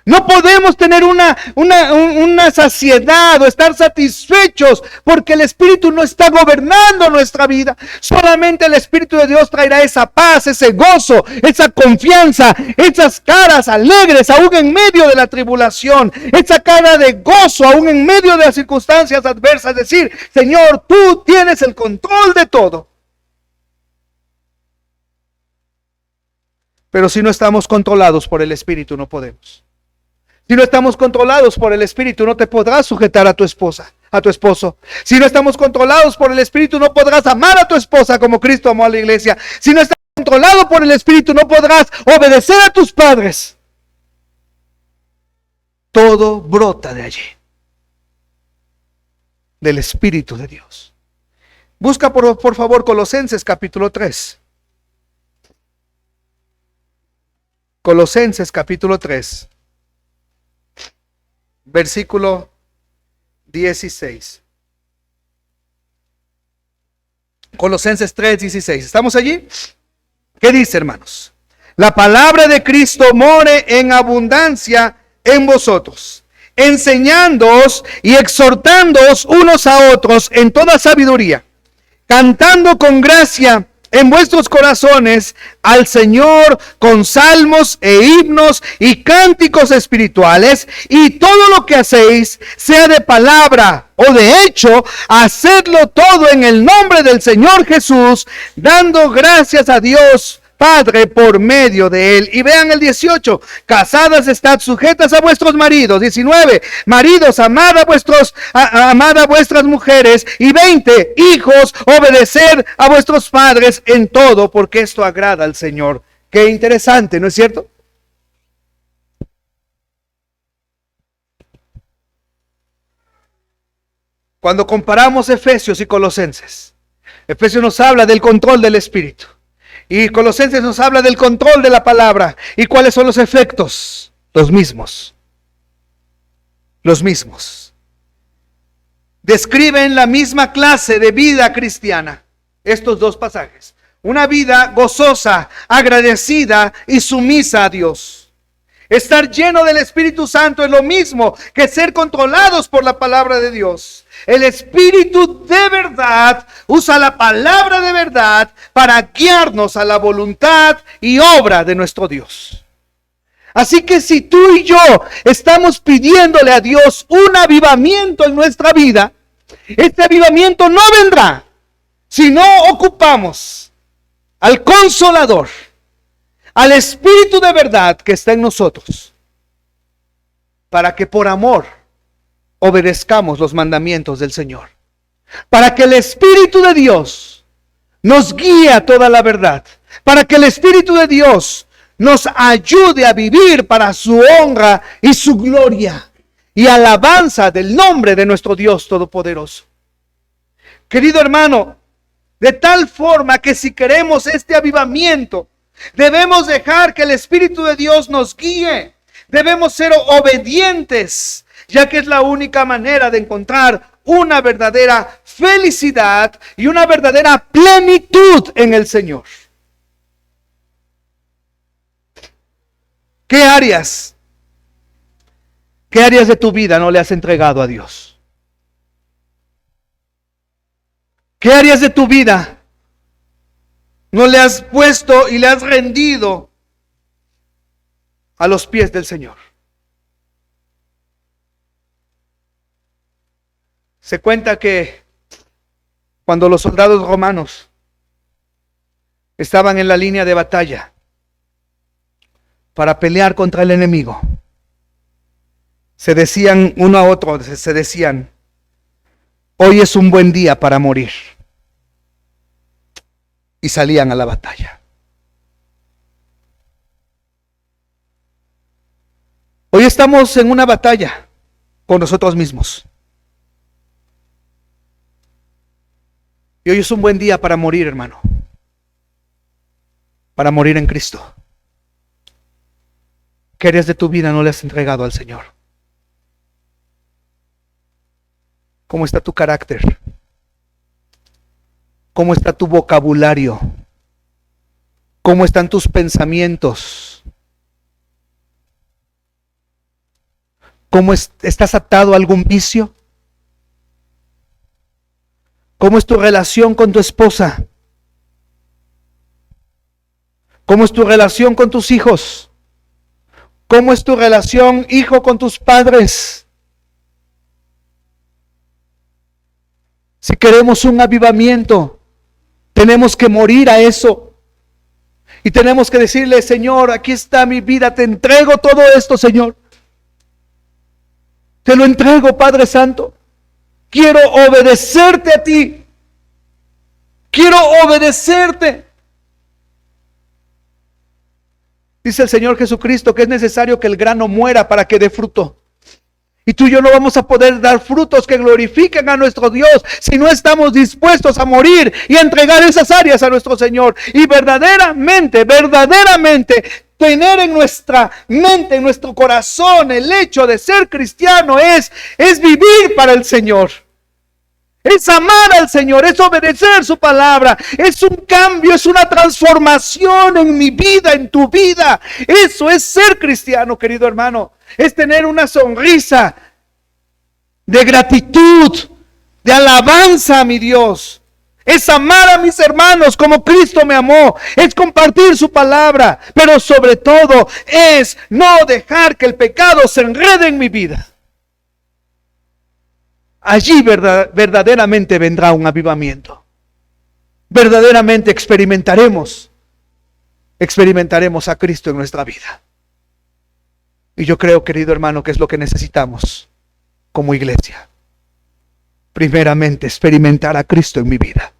No podemos tener una saciedad o estar satisfechos porque el Espíritu no está gobernando nuestra vida. Solamente el Espíritu de Dios traerá esa paz, ese gozo, esa confianza, esas caras alegres aún en medio de la tribulación, esa cara de gozo aún en medio de las circunstancias adversas. Decir, Señor, tú tienes el control de todo. Pero si no estamos controlados por el Espíritu, no podemos. Si no estamos controlados por el Espíritu, no te podrás sujetar a tu esposa, a tu esposo. Si no estamos controlados por el Espíritu, no podrás amar a tu esposa como Cristo amó a la iglesia. Si no estamos controlado por el Espíritu, no podrás obedecer a tus padres. Todo brota de allí, del Espíritu de Dios. Busca por favor Colosenses capítulo 3. Colosenses capítulo 3, versículo 16. Colosenses 3, 16. ¿Estamos allí? ¿Qué dice, hermanos? La palabra de Cristo more en abundancia en vosotros, enseñándoos y exhortándoos unos a otros en toda sabiduría, cantando con gracia en vuestros corazones al Señor con salmos e himnos y cánticos espirituales, y todo lo que hacéis, sea de palabra o de hecho, hacedlo todo en el nombre del Señor Jesús, dando gracias a Dios Padre por medio de él. Y vean el 18, casadas estad sujetas a vuestros maridos. 19, maridos amad a vuestras mujeres. Y 20, hijos, obedeced a vuestros padres en todo, porque esto agrada al Señor. Qué interesante, ¿no es cierto? Cuando comparamos Efesios y Colosenses, Efesios nos habla del control del Espíritu. Y Colosenses nos habla del control de la palabra. ¿Y cuáles son los efectos? Los mismos. Los mismos. Describen la misma clase de vida cristiana. Estos dos pasajes. Una vida gozosa, agradecida y sumisa a Dios. Estar lleno del Espíritu Santo es lo mismo que ser controlados por la palabra de Dios. El Espíritu de verdad usa la palabra de verdad para guiarnos a la voluntad y obra de nuestro Dios. Así que si tú y yo estamos pidiéndole a Dios un avivamiento en nuestra vida, este avivamiento no vendrá si no ocupamos al Consolador, al Espíritu de verdad que está en nosotros, para que por amor obedezcamos los mandamientos del Señor, para que el Espíritu de Dios nos guíe a toda la verdad, para que el Espíritu de Dios nos ayude a vivir para su honra y su gloria y alabanza del nombre de nuestro Dios Todopoderoso. Querido hermano, de tal forma que si queremos este avivamiento, debemos dejar que el Espíritu de Dios nos guíe, debemos ser obedientes, ya que es la única manera de encontrar una verdadera felicidad y una verdadera plenitud en el Señor. ¿Qué áreas de tu vida no le has entregado a Dios? ¿Qué áreas de tu vida no le has puesto y le has rendido a los pies del Señor? Se cuenta que cuando los soldados romanos estaban en la línea de batalla para pelear contra el enemigo, se decían uno a otro, se decían: hoy es un buen día para morir. Y salían a la batalla. Hoy estamos en una batalla con nosotros mismos. Y hoy es un buen día para morir, hermano. Para morir en Cristo. ¿Qué áreas de tu vida no le has entregado al Señor? ¿Cómo está tu carácter? ¿Cómo está tu vocabulario? ¿Cómo están tus pensamientos? ¿Cómo estás atado a algún vicio? ¿Cómo es tu relación con tu esposa? ¿Cómo es tu relación con tus hijos? ¿Cómo es tu relación, hijo, con tus padres? Si queremos un avivamiento, tenemos que morir a eso. Y tenemos que decirle: Señor, aquí está mi vida, te entrego todo esto, Señor. Te lo entrego, Padre Santo. Quiero obedecerte a ti. Quiero obedecerte. Dice el Señor Jesucristo que es necesario que el grano muera para que dé fruto. Y tú y yo no vamos a poder dar frutos que glorifiquen a nuestro Dios si no estamos dispuestos a morir y a entregar esas áreas a nuestro Señor. Y verdaderamente tener en nuestra mente, en nuestro corazón, el hecho de ser cristiano es vivir para el Señor. Es amar al Señor, es obedecer su palabra, es un cambio, es una transformación en mi vida, en tu vida. Eso es ser cristiano, querido hermano. Es tener una sonrisa de gratitud, de alabanza a mi Dios. Es amar a mis hermanos como Cristo me amó. Es compartir su palabra, pero sobre todo es no dejar que el pecado se enrede en mi vida. Allí verdaderamente vendrá un avivamiento. Verdaderamente experimentaremos a Cristo en nuestra vida. Y yo creo, querido hermano, que es lo que necesitamos como iglesia. Primeramente, experimentar a Cristo en mi vida.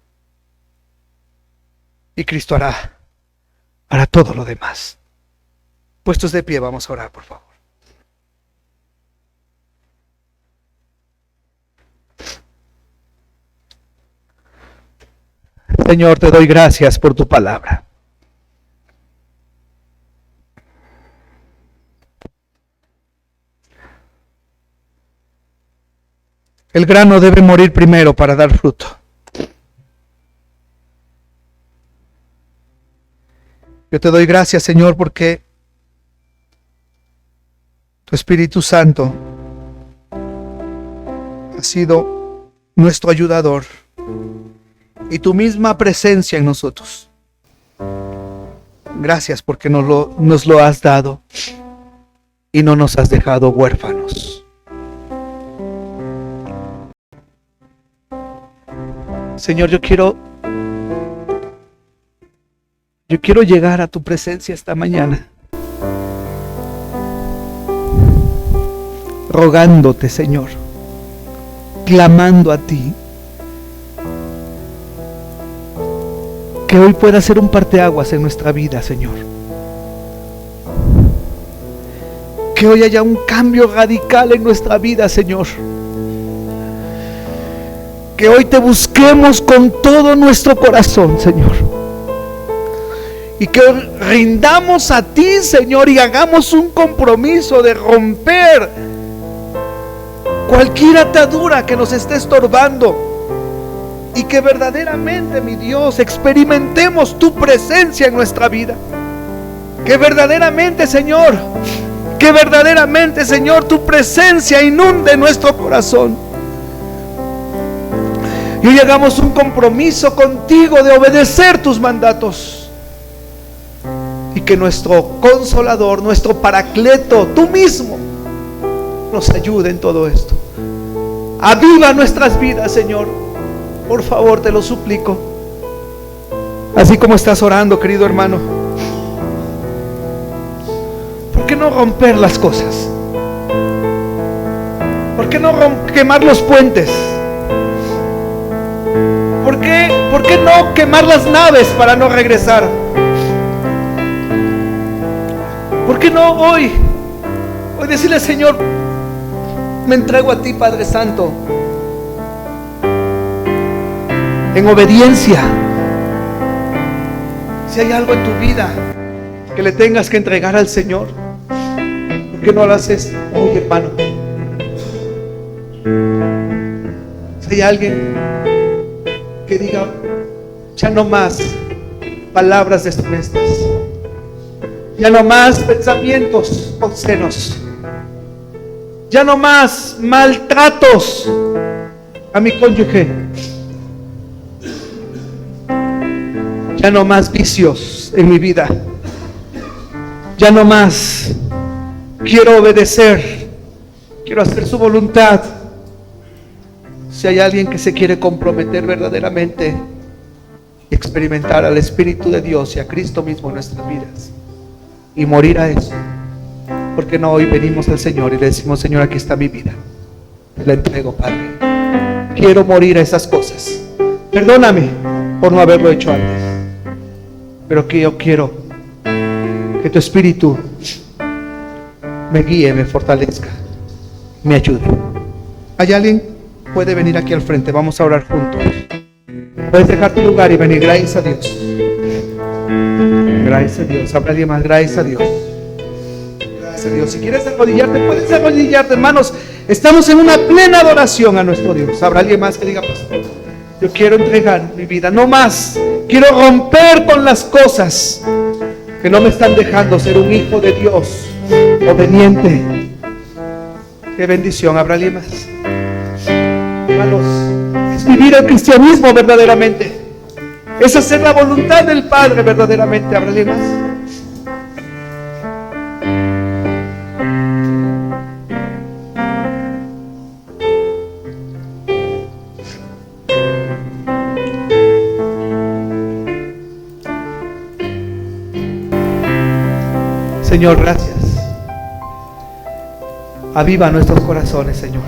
Y Cristo hará todo lo demás. Puestos de pie, vamos a orar, por favor. Señor, te doy gracias por tu palabra. El grano debe morir primero para dar fruto. Yo te doy gracias, Señor, porque tu Espíritu Santo ha sido nuestro ayudador y tu misma presencia en nosotros. Gracias porque nos lo has dado y no nos has dejado huérfanos. Señor, yo quiero llegar a tu presencia esta mañana, rogándote, Señor, clamando a ti, que hoy pueda ser un parteaguas en nuestra vida, Señor. Que hoy haya un cambio radical en nuestra vida, Señor. Que hoy te busquemos con todo nuestro corazón, Señor. Y que rindamos a ti, Señor, y hagamos un compromiso de romper cualquier atadura que nos esté estorbando. Y que verdaderamente, mi Dios, experimentemos tu presencia en nuestra vida. Que verdaderamente, Señor, tu presencia inunde nuestro corazón. Y hoy hagamos un compromiso contigo de obedecer tus mandatos. Y que nuestro Consolador, nuestro Paracleto, tú mismo, nos ayude en todo esto. Aviva nuestras vidas, Señor. Por favor, te lo suplico. Así como estás orando, querido hermano, ¿por qué no romper las cosas? ¿Por qué no quemar los puentes? ¿Por qué no quemar las naves para no regresar? ¿Por qué no hoy decirle, Señor, me entrego a ti, Padre Santo, en obediencia? Si hay algo en tu vida que le tengas que entregar al Señor, ¿por qué no lo haces hoy, hermano? Si hay alguien que diga, ya no más palabras deshonestas, ya no más pensamientos obscenos, ya no más maltratos a mi cónyuge, ya no más vicios en mi vida, ya no más, quiero obedecer, quiero hacer su voluntad. Si hay alguien que se quiere comprometer verdaderamente y experimentar al Espíritu de Dios y a Cristo mismo en nuestras vidas y morir a eso, ¿por qué no hoy venimos al Señor y le decimos, Señor, aquí está mi vida, te la entrego, Padre, quiero morir a esas cosas, perdóname por no haberlo hecho antes, pero que yo quiero Que tu espíritu me guíe, me fortalezca, me ayude. ¿Hay alguien? Puede venir aquí al frente, vamos a orar juntos. Puedes dejar tu lugar y venir. Gracias a Dios. Gracias a Dios. ¿Habrá alguien más? Gracias a Dios. Gracias a Dios. Si quieres arrodillarte, puedes arrodillarte, hermanos. Estamos en una plena adoración a nuestro Dios. ¿Habrá alguien más que diga, pastor, yo quiero entregar mi vida, no más? Quiero romper con las cosas que no me están dejando ser un hijo de Dios obediente. Qué bendición. ¿Habrá alguien más? Hermanos, es vivir el cristianismo verdaderamente, es hacer la voluntad del Padre verdaderamente. ¿Habrá alguien más? Señor, gracias. Aviva nuestros corazones, Señor.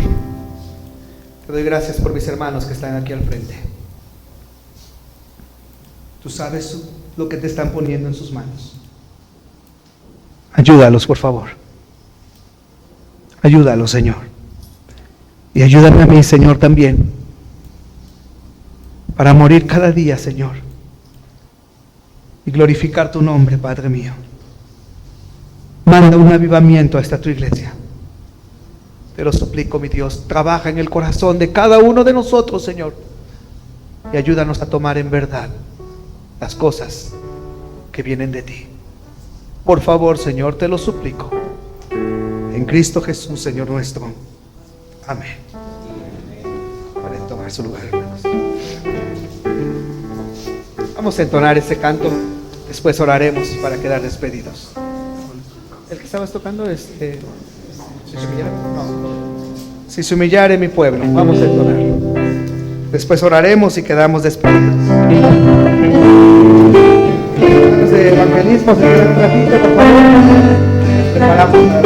Te doy gracias por mis hermanos que están aquí al frente. Tú sabes lo que te están poniendo en sus manos. Ayúdalos, por favor. Ayúdalos, Señor. Y ayúdame a mí, Señor, también, para morir cada día, Señor, y glorificar tu nombre, Padre mío. Manda un avivamiento a esta tu iglesia. Te lo suplico, mi Dios. Trabaja en el corazón de cada uno de nosotros, Señor, y ayúdanos a tomar en verdad las cosas que vienen de ti. Por favor, Señor, te lo suplico. En Cristo Jesús, Señor nuestro. Amén. Pueden tomar su lugar, hermanos. Vamos a entonar ese canto. Después oraremos para quedar despedidos. El que estabas tocando es si se humillare mi pueblo. Vamos a entonarlo. Después oraremos y quedamos despedidos. Los de evangelismo, se quedan un ratito, por favor. Preparamos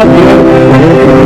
Amen.